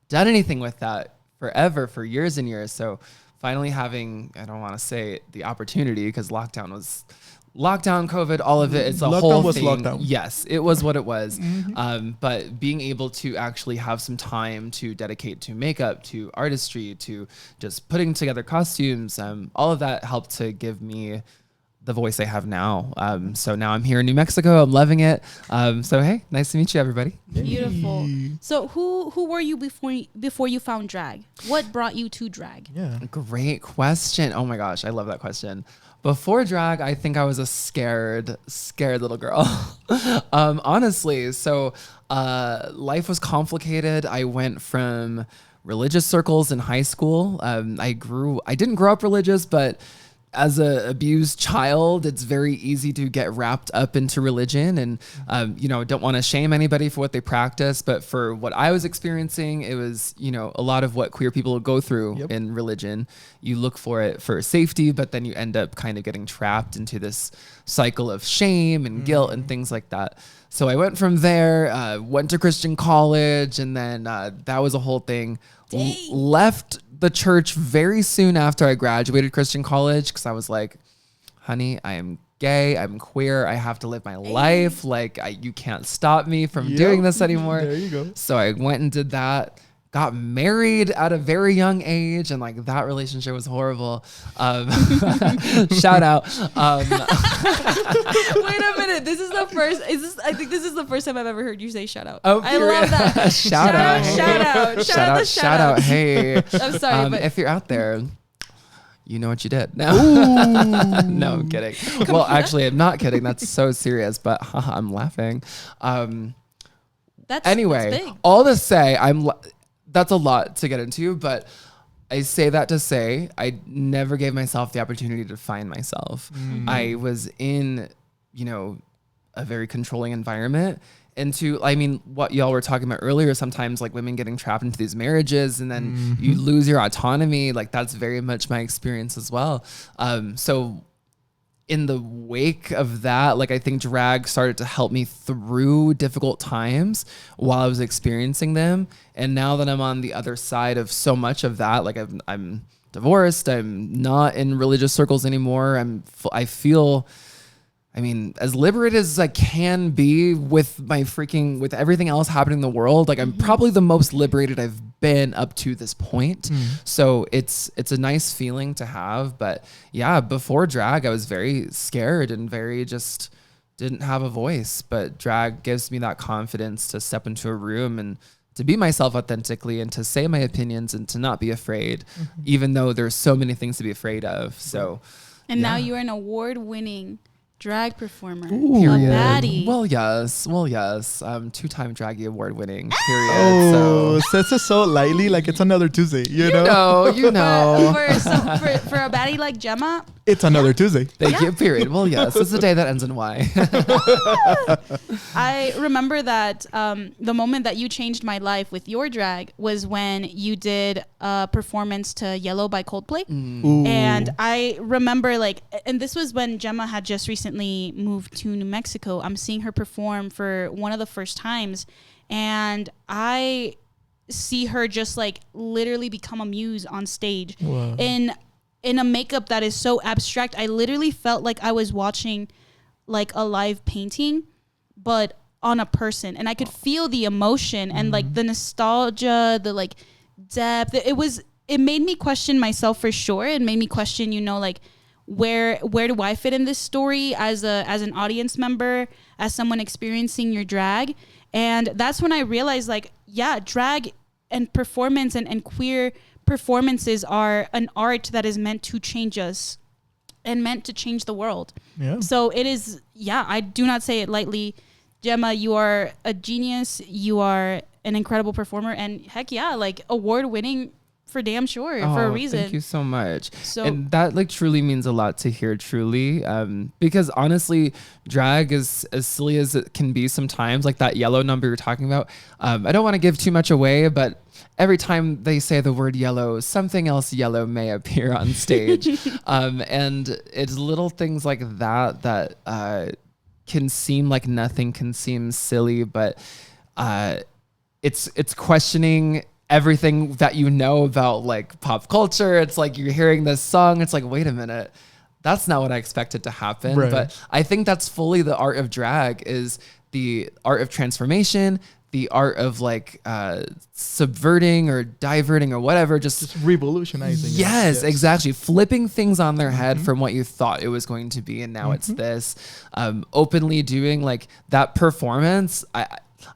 done anything with that for years and years. So finally having, I don't want to say the opportunity, because lockdown, COVID, all of it, it's a Lockdown whole was thing. lockdown. Yes, it was what it was. But being able to actually have some time to dedicate to makeup, to artistry, to just putting together costumes, all of that helped to give me the voice I have now. So now I'm here in New Mexico. I'm loving it. So hey, nice to meet you, everybody. Beautiful. So who were you before you found drag? What brought you to drag? Yeah. Great question. Oh my gosh, I love that question. Before drag, I think I was a scared little girl. Honestly. So life was complicated. I went from religious circles in high school. I didn't grow up religious, but as a abused child, it's very easy to get wrapped up into religion, and don't want to shame anybody for what they practice, but for what I was experiencing, it was a lot of what queer people go through in religion. You look for it for safety, but then you end up kind of getting trapped into this cycle of shame and guilt and things like that. So I went from there, went to Christian college, and then that was a whole thing. Left the church very soon after I graduated Christian college because I was like, honey, I am gay, I'm queer, I have to live my life. Like, you can't stop me from doing this anymore. There you go. So I went and did that. Got married at a very young age, and like that relationship was horrible. Shout out. Wait a minute. This is the first. I think this is the first time I've ever heard you say shout out. Oh, I love that. Shout out. Shout out. Hey. I'm sorry, but if you're out there, you know what you did. No, no, I'm kidding. Well, actually, I'm not kidding. That's so serious, but I'm laughing. That's anyway, big. all to say, that's a lot to get into, but I say that to say I never gave myself the opportunity to find myself. I was in, a very controlling environment. What y'all were talking about earlier, sometimes like women getting trapped into these marriages and then you lose your autonomy. Like that's very much my experience as well. So in the wake of that, like I think drag started to help me through difficult times while I was experiencing them. And now that I'm on the other side of so much of that, like I'm divorced, I'm not in religious circles anymore. I feel, as liberated as I can be with with everything else happening in the world. Like I'm probably the most liberated I've been up to this point. So it's a nice feeling to have. But yeah, before drag, I was very scared and very just didn't have a voice. But drag gives me that confidence to step into a room and to be myself authentically and to say my opinions and to not be afraid, even though there's so many things to be afraid of. So, and now you're an award-winning drag performer. Period. A baddie. Well, yes. 2-time Draggy award winning. Period. Oh, says it so lightly, like it's another Tuesday. You know. But for a baddie like Gemma, it's another Tuesday. Thank you. Period. Well, yes. It's a day that ends in Y. I remember that the moment that you changed my life with your drag was when you did a performance to Yellow by Coldplay. And I remember and this was when Gemma had just recently moved to New Mexico. I'm seeing her perform for one of the first times, and I see her just literally become a muse on stage. Wow. In a makeup that is so abstract. I literally felt like I was watching a live painting, but on a person, and I could feel the emotion and the nostalgia, the depth. It made me question myself for sure. It made me question, where do I fit in this story as an audience member, as someone experiencing your drag? And that's when I realized drag and performance and queer performances are an art that is meant to change us and meant to change the world. Yeah. So it is, I do not say it lightly. Gemma, you are a genius. You are an incredible performer, and heck yeah, award winning for damn sure, for a reason. Thank you so much. And that truly means a lot to hear, truly. Because honestly, drag is as silly as it can be sometimes, like that Yellow number you're talking about. I don't want to give too much away, but every time they say the word yellow, something else yellow may appear on stage. And it's little things like that can seem like nothing, can seem silly, but it's questioning everything that you know about pop culture. It's you're hearing this song, it's wait a minute, that's not what I expected to happen. Right. But I think that's fully the art of drag, is the art of transformation, the art of like subverting or diverting or whatever, just revolutionizing. Yes, exactly. Flipping things on their head from what you thought it was going to be, and now it's this. Openly doing like that performance.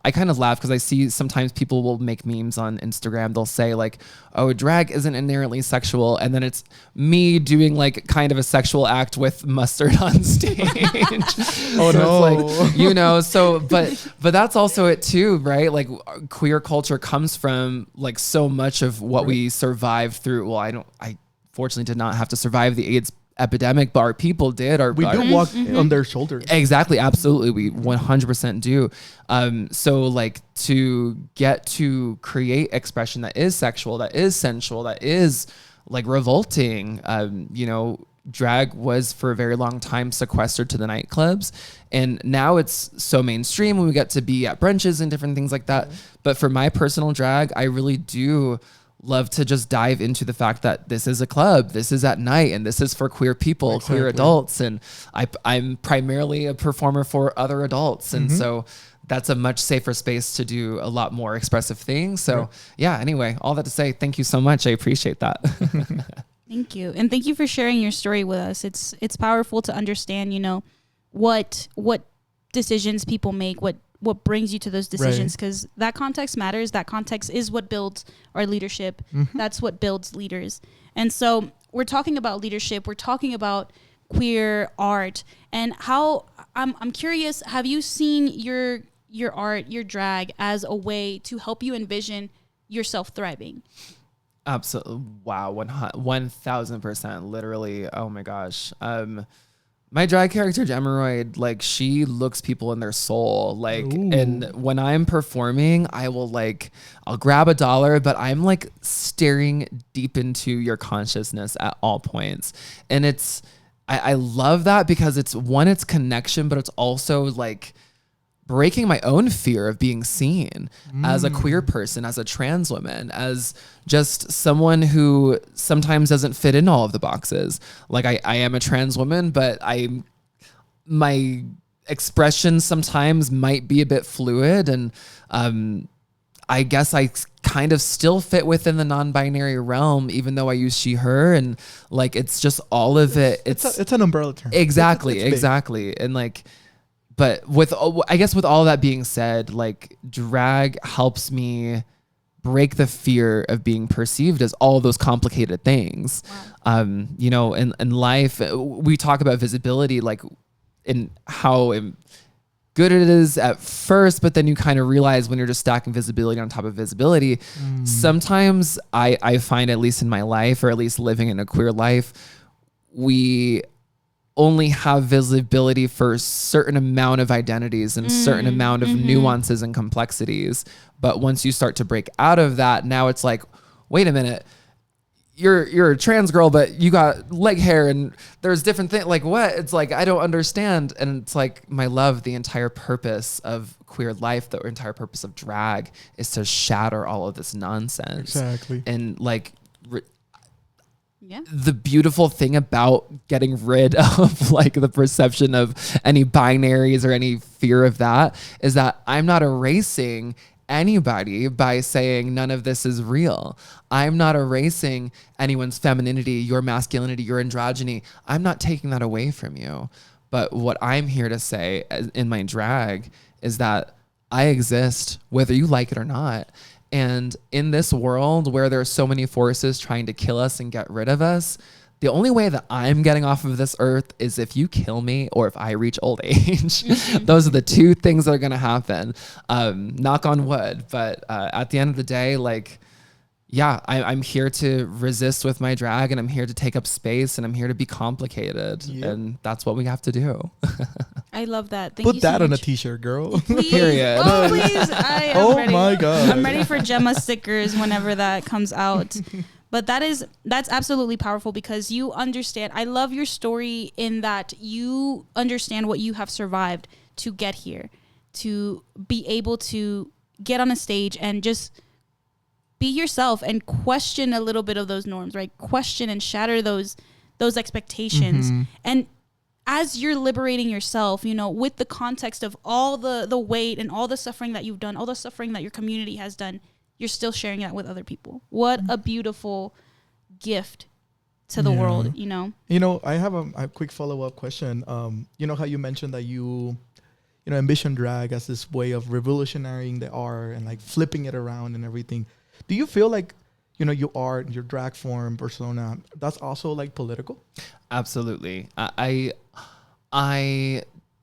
I kind of laugh because I see sometimes people will make memes on Instagram. They'll say like, oh, drag isn't inherently sexual. And then it's me doing like kind of a sexual act with mustard on stage. Oh, so no. It's like, but that's also it too, right? Like queer culture comes from like so much of what we survived through. Well, I fortunately did not have to survive the AIDS epidemic, but our people did. We do walk on their shoulders. Exactly, absolutely, we 100% do. So like to get to create expression that is sexual, that is sensual, that is like revolting. Drag was for a very long time sequestered to the nightclubs, and now it's so mainstream when we get to be at brunches and different things like that. But for my personal drag, I really do love to just dive into the fact that this is a club, this is at night, and this is for queer people, queer adults. And I'm primarily a performer for other adults. And so that's a much safer space to do a lot more expressive things. So anyway, all that to say, thank you so much. I appreciate that. Thank you. And thank you for sharing your story with us. It's powerful to understand, what decisions people make, what brings you to those decisions, because that context matters. That context is what builds our leadership. That's what builds leaders. And so we're talking about leadership. We're talking about queer art, and how I'm curious, have you seen your art, your drag, as a way to help you envision yourself thriving? Absolutely. Wow. 1000%. Literally. Oh my gosh. My drag character, Gemma, like she looks people in their soul. Like, and when I'm performing, I'll grab $1, but I'm like staring deep into your consciousness at all points. And I love that because it's connection, but it's also like breaking my own fear of being seen as a queer person, as a trans woman, as just someone who sometimes doesn't fit in all of the boxes. Like I am a trans woman, but my expression sometimes might be a bit fluid. And I guess I kind of still fit within the non-binary realm, even though I use she, her, and like, it's just all of it. It's an umbrella term. Exactly. Exactly. And like, but I guess with all that being said, like drag helps me break the fear of being perceived as all of those complicated things. Wow. In life, we talk about visibility, like in how good it is at first, but then you kind of realize when you're just stacking visibility on top of visibility, sometimes I find, at least in my life, or at least living in a queer life, we only have visibility for a certain amount of identities and certain amount of nuances and complexities. But once you start to break out of that, now it's like, wait a minute, you're a trans girl, but you got leg hair and there's different things. Like what? It's like, I don't understand. And it's like, my love, the entire purpose of queer life, the entire purpose of drag is to shatter all of this nonsense. Exactly. And like, the beautiful thing about getting rid of like the perception of any binaries or any fear of that is that I'm not erasing anybody by saying none of this is real. I'm not erasing anyone's femininity, your masculinity, your androgyny. I'm not taking that away from you. But what I'm here to say in my drag is that I exist whether you like it or not. And in this world where there are so many forces trying to kill us and get rid of us, the only way that I'm getting off of this earth is if you kill me or if I reach old age. Those are the two things that are going to happen. Knock on wood. But at the end of the day, like, yeah, I'm here to resist with my drag, and I'm here to take up space, and I'm here to be complicated. Yep. And that's what we have to do. I love that. Put that on a t-shirt, girl. Please. Period. Oh, please. I'm ready. My God. I'm ready for Gemma stickers whenever that comes out. But that's absolutely powerful because you understand. I love your story in that you understand what you have survived to get here, to be able to get on a stage and just be yourself and question a little bit of those norms, right? Question and shatter those expectations. And as you're liberating yourself, you know, with the context of all the weight and all the suffering that you've done, all the suffering that your community has done, you're still sharing that with other people. What a beautiful gift to the world, you know? You know, I have a quick follow-up question. You know how you mentioned that you envision drag as this way of revolutionarying the art and like flipping it around and everything. Do you feel like, you know, your art, your drag form, persona, that's also like political? Absolutely. I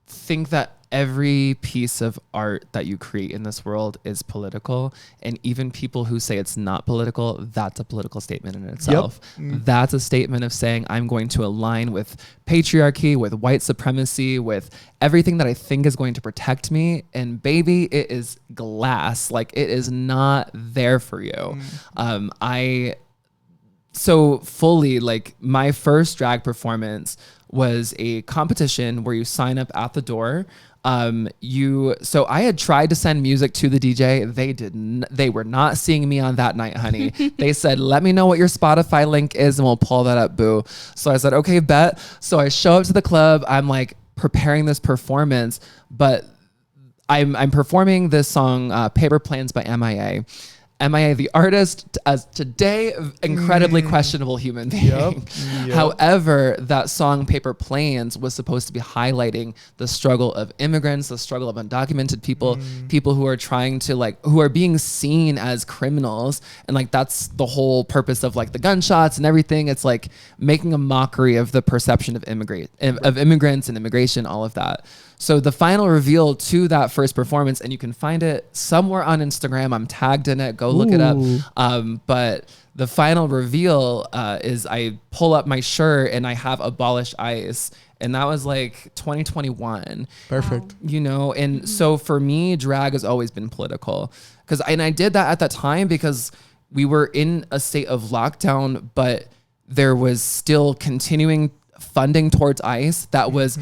think that every piece of art that you create in this world is political, and even people who say it's not political, that's a political statement in itself. That's a statement of saying I'm going to align with patriarchy, with white supremacy, with everything that I think is going to protect me, and baby, it is glass. Like, it is not there for you. So fully, like, my first drag performance was a competition where you sign up at the door. So I had tried to send music to the DJ. They were not seeing me on that night, honey. They said, let me know what your Spotify link is and we'll pull that up, boo. So I said, okay, bet. So I show up to the club. I'm like preparing this performance, but I'm performing this song, Paper Planes by MIA. MIA, the artist, as today, incredibly questionable human being. However, that song Paper Planes was supposed to be highlighting the struggle of immigrants, the struggle of undocumented people, people who are trying to who are being seen as criminals. And like, that's the whole purpose of like the gunshots and everything. It's like making a mockery of the perception of immigrants and immigration, all of that. So the final reveal to that first performance, and you can find it somewhere on Instagram. I'm tagged in it. Go look it up. But the final reveal is I pull up my shirt and I have Abolish ICE. And that was like 2021. Perfect. You know, and so for me, drag has always been political. And I did that at that time because we were in a state of lockdown, but there was still continuing funding towards ICE that was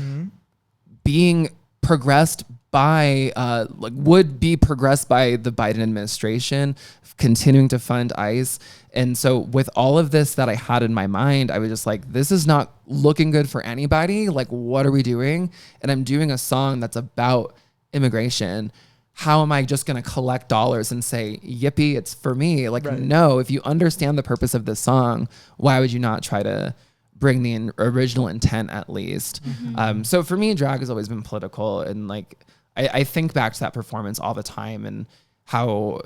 being progressed by would be progressed by the Biden administration, continuing to fund ICE. And so with all of this that I had in my mind, I was just like, this is not looking good for anybody. Like, what are we doing? And I'm doing a song that's about immigration. How am I just going to collect dollars and say, yippee, it's for me? Like, no, if you understand the purpose of this song, why would you not try to bring the original intent at least? So for me, drag has always been political. And like, I think back to that performance all the time and how,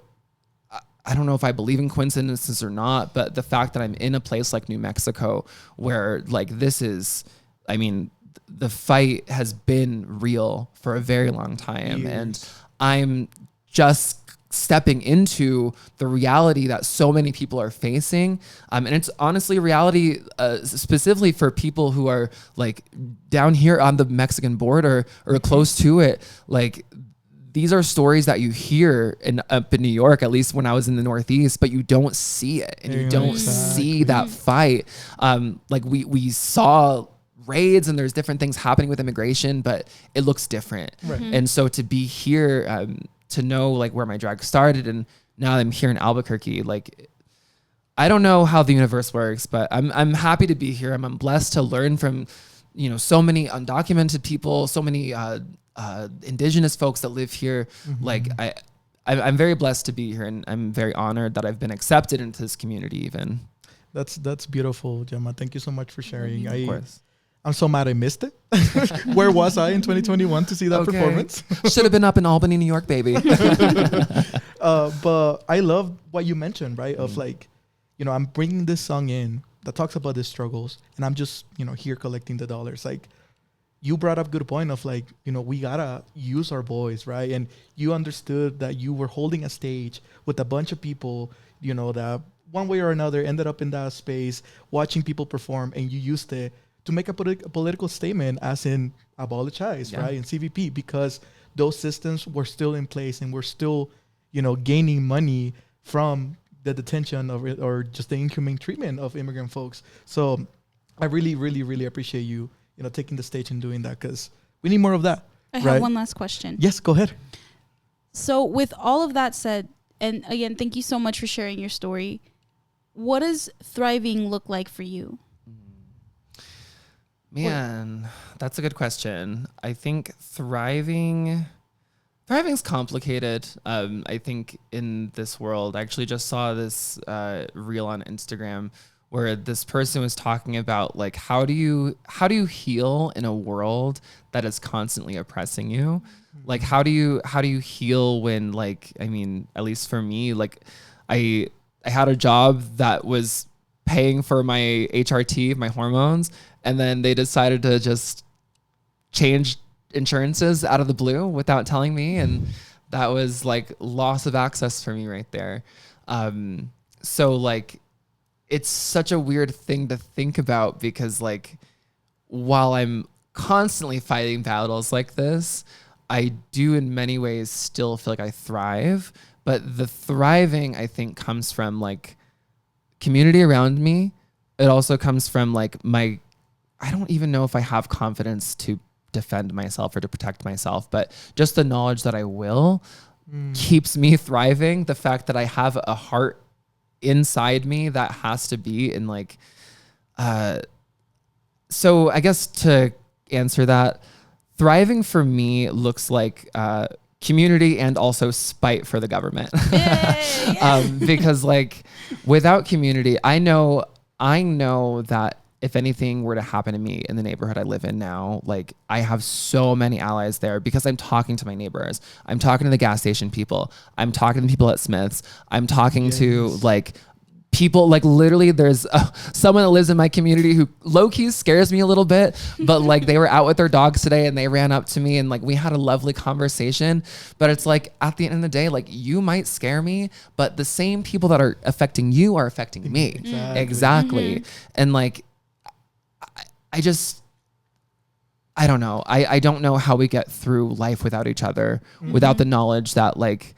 I don't know if I believe in coincidences or not, but the fact that I'm in a place like New Mexico where like this is, I mean, the fight has been real for a very long time. And I'm just stepping into the reality that so many people are facing. And it's honestly reality specifically for people who are like down here on the Mexican border or close to it. Like, these are stories that you hear up in New York, at least when I was in the Northeast, but you don't see it and you don't see that fight. Like we saw raids and there's different things happening with immigration, but it looks different. And so to be here, to know like where my drag started, and now I'm here in Albuquerque, like I don't know how the universe works, but I'm happy to be here. I'm blessed to learn from, you know, so many undocumented people, so many indigenous folks that live here. Like I'm very blessed to be here, and I'm very honored that I've been accepted into this community even. That's beautiful, Gemma. Thank you so much for sharing. Of course. I'm so mad I missed it. Where was I in 2021 to see that performance? Should have been up in Albany, New York, baby. But I love what you mentioned, right? Of like, you know, I'm bringing this song in that talks about these struggles, and I'm just, you know, here collecting the dollars. Like, you brought up a good point of like, you know, we gotta use our voice, right? And you understood that you were holding a stage with a bunch of people, you know, that one way or another ended up in that space watching people perform, and you used it to make a political statement, as in abolish ICE, right? And CVP, because those systems were still in place and we're still, you know, gaining money from the detention of it, or just the inhumane treatment of immigrant folks. So I really, really, really appreciate you, you know, taking the stage and doing that, because we need more of that. I have one last question. Yes, go ahead. So with all of that said, and again, thank you so much for sharing your story. What does thriving look like for you? Man, that's a good question. I think thriving's complicated. I think in this world, I actually just saw this reel on Instagram where this person was talking about like how do you heal in a world that is constantly oppressing you? Like how do you heal when, like, I mean, at least for me, like I had a job that was paying for my HRT, my hormones, and then they decided to just change insurances out of the blue without telling me, and that was like loss of access for me right there. So like it's such a weird thing to think about, because like while I'm constantly fighting battles like this, I do in many ways still feel like I thrive. But the thriving, I think, comes from like community around me. It also comes from like I don't even know if I have confidence to defend myself or to protect myself, but just the knowledge that I will keeps me thriving. The fact that I have a heart inside me that has to be in like, so I guess to answer that, thriving for me looks like community and also spite for the government. Because like without community, I know that if anything were to happen to me in the neighborhood I live in now, like I have so many allies there because I'm talking to my neighbors. I'm talking to the gas station people. I'm talking to people at Smith's. I'm talking to like people, like literally there's someone that lives in my community who low-key scares me a little bit, but like they were out with their dogs today and they ran up to me and like we had a lovely conversation. But it's like at the end of the day, like you might scare me, but the same people that are affecting you are affecting me. Exactly. And like I don't know. I don't know how we get through life without each other, without the knowledge that like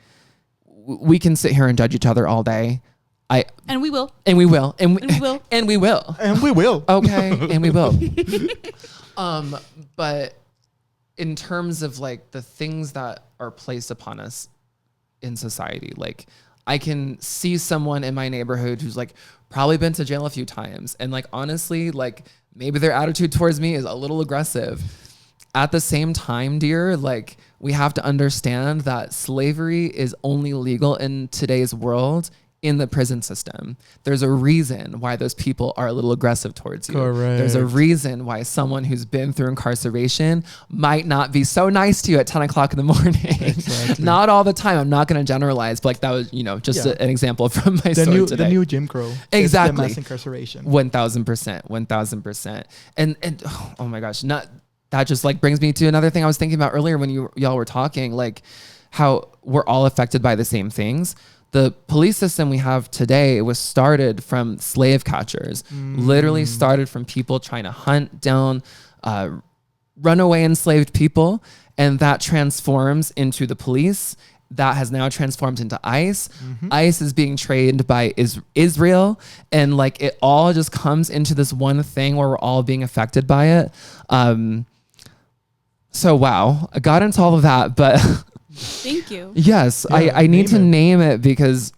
we can sit here and judge each other all day. And we will. And we will. And we will. And we will. And we will. Okay. And we will. But in terms of like the things that are placed upon us in society, like I can see someone in my neighborhood who's like probably been to jail a few times. And like, honestly, like maybe their attitude towards me is a little aggressive. At the same time, dear, like we have to understand that slavery is only legal in today's world in the prison system. There's a reason why those people are a little aggressive towards you. Correct. There's a reason why someone who's been through incarceration might not be so nice to you at 10 o'clock in the morning. Exactly. Not all the time. I'm not going to generalize, but like that was, just an example from my story today. The new Jim Crow. Exactly. Mass incarceration. 1000%. And oh my gosh, that just like brings me to another thing I was thinking about earlier when y'all were talking, like how we're all affected by the same things. The police system we have today was started from slave catchers, literally started from people trying to hunt down runaway enslaved people. And that transforms into the police. That has now transformed into ICE. ICE is being trained by Israel. And like it all just comes into this one thing where we're all being affected by it. So wow, I got into all of that, but thank you. Yes, yeah, I need to name it because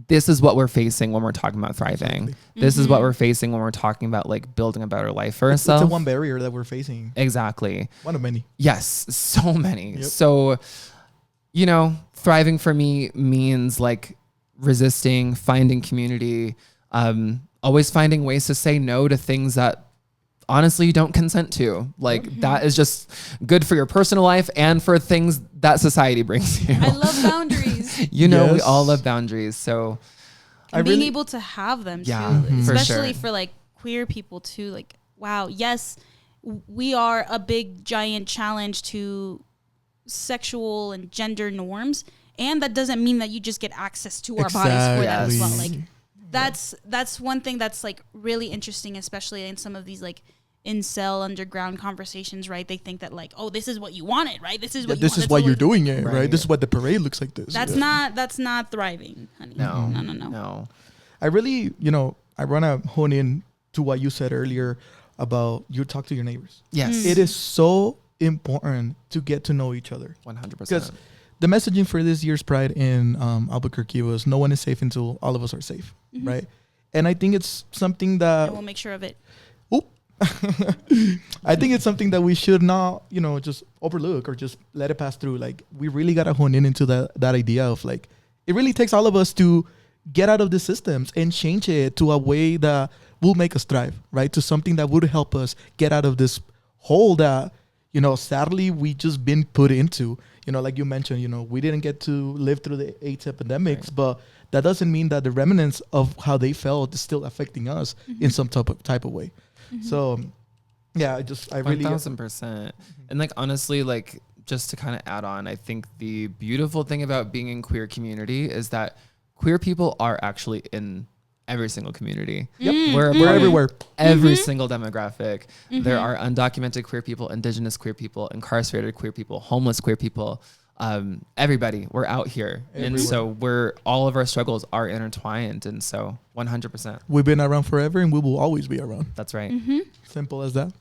this is what we're facing when we're talking about thriving. Exactly. This is what we're facing when we're talking about like building a better life for ourselves. It's the one barrier that we're facing. Exactly. One of many. Yes, so many. Yep. So, thriving for me means like resisting, finding community, always finding ways to say no to things that honestly you don't consent to. Like that is just good for your personal life and for things that society brings you. I love boundaries. We all love boundaries. So and being able to have them too, especially for like queer people too. Like, wow, yes, we are a big giant challenge to sexual and gender norms. And that doesn't mean that you just get access to our bodies for that as well. Like that's one thing that's like really interesting, especially in some of these like incel underground conversations, right? They think that like, oh, this is what you wanted, right? This is what this is why you're doing it, right? This is what the parade looks like. That's not thriving, honey. No. I really, I want to hone in to what you said earlier about you talk to your neighbors. Yes. It is so important to get to know each other. 100%. Because the messaging for this year's Pride in Albuquerque was no one is safe until all of us are safe, right? And I think it's something that... And we'll make sure of it. Oop. I think it's something that we should not, just overlook or just let it pass through. Like, we really got to hone in into that idea of, like, it really takes all of us to get out of the systems and change it to a way that will make us thrive, right? To something that would help us get out of this hole that, sadly we just been put into. Like you mentioned, we didn't get to live through the AIDS epidemics, Right. but that doesn't mean that the remnants of how they felt is still affecting us in some type of way. So, yeah, I really 1000%. And like, honestly, like, just to kind of add on, I think the beautiful thing about being in queer community is that queer people are actually in every single community. Yep. We're We're everywhere. every single demographic. There are undocumented queer people, indigenous queer people, incarcerated queer people, homeless queer people. Everybody, we're out here. And so all of our struggles are intertwined. And so 100%. We've been around forever and we will always be around. That's right. Simple as that.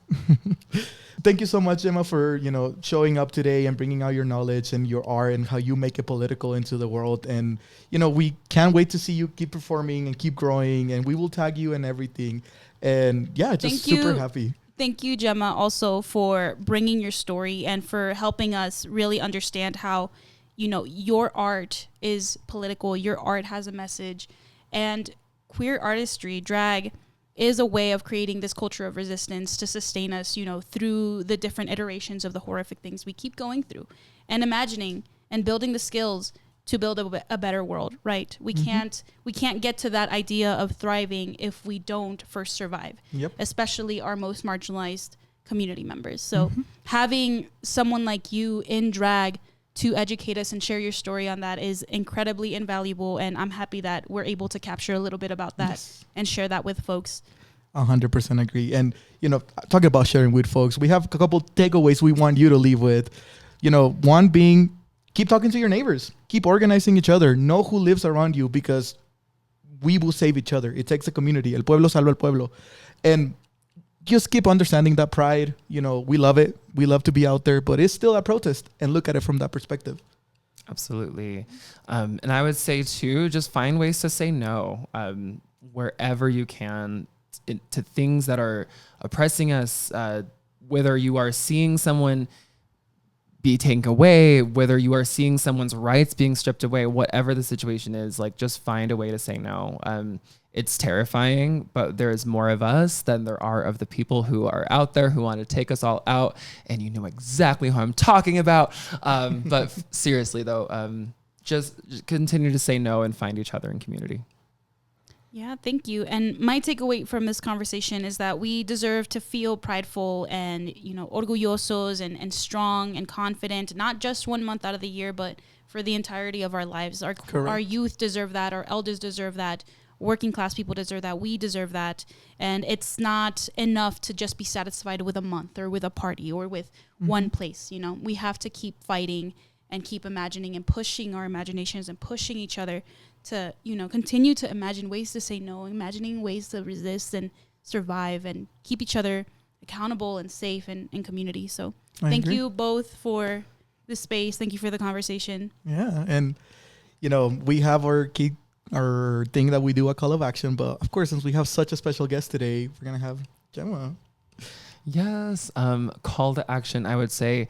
Thank you so much, Gemma, for, showing up today and bringing out your knowledge and your art and how you make it political into the world. And, we can't wait to see you keep performing and keep growing, and we will tag you and everything. And yeah, just super happy. Thank you, Gemma, also for bringing your story and for helping us really understand how, your art is political. Your art has a message, and queer artistry, drag, is a way of creating this culture of resistance to sustain us, through the different iterations of the horrific things we keep going through, and imagining and building the skills to build a better world, right? We can't get to that idea of thriving if we don't first survive, especially our most marginalized community members. So having someone like you in drag to educate us and share your story on that is incredibly invaluable. And I'm happy that we're able to capture a little bit about that and share that with folks. 100% agree. And, talking about sharing with folks, we have a couple takeaways we want you to leave with. One being, keep talking to your neighbors, keep organizing each other, know who lives around you, because we will save each other. It takes a community. El pueblo salva el pueblo. And just keep understanding that pride. We love it. We love to be out there, but it's still a protest, and look at it from that perspective. Absolutely. And I would say too, just find ways to say no, wherever you can, to things that are oppressing us, whether you are seeing someone be taken away, whether you are seeing someone's rights being stripped away, whatever the situation is, like, just find a way to say no. It's terrifying, but there is more of us than there are of the people who are out there who want to take us all out. And you know exactly who I'm talking about. But seriously though, just continue to say no and find each other in community. Yeah, thank you. And my takeaway from this conversation is that we deserve to feel prideful and, orgullosos and strong and confident, not just 1 month out of the year, but for the entirety of our lives. Our youth deserve that. Our elders deserve that. Working class people deserve that. We deserve that. And it's not enough to just be satisfied with a month or with a party or with one place. We have to keep fighting and keep imagining and pushing our imaginations and pushing each other to, continue to imagine ways to say no, imagining ways to resist and survive and keep each other accountable and safe and in community. So thank you both for the space. Thank you for the conversation. Yeah. And, we have our thing that we do, a call of action. But of course, since we have such a special guest today, we're going to have Gemma. Yes. Call to action, I would say,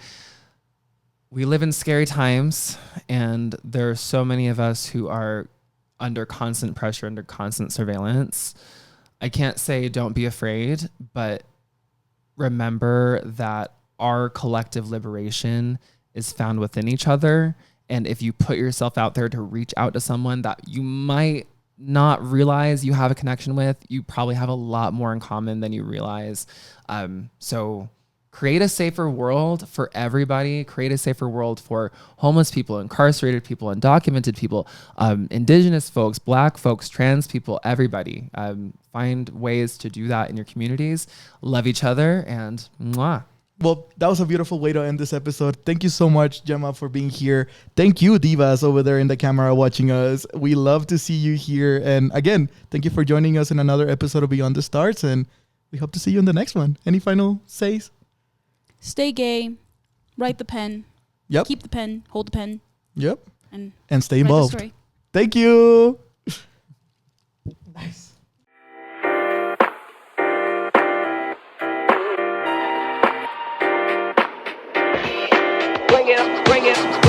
we live in scary times, and there are so many of us who are under constant pressure, under constant surveillance. I can't say don't be afraid, but remember that our collective liberation is found within each other. And if you put yourself out there to reach out to someone that you might not realize you have a connection with, you probably have a lot more in common than you realize. So create a safer world for everybody. Create a safer world for homeless people, incarcerated people, undocumented people, indigenous folks, Black folks, trans people, everybody. Find ways to do that in your communities. Love each other, and mwah. Well, that was a beautiful way to end this episode. Thank you so much, Gemma, for being here. Thank you, divas over there in the camera watching us. We love to see you here. And again, thank you for joining us in another episode of Beyond the Stars. And we hope to see you in the next one. Any final says? Stay gay. Write the pen. Yep. Keep the pen. Hold the pen. Yep. And stay involved. Write the story. Thank you. Nice. bring it, bring it.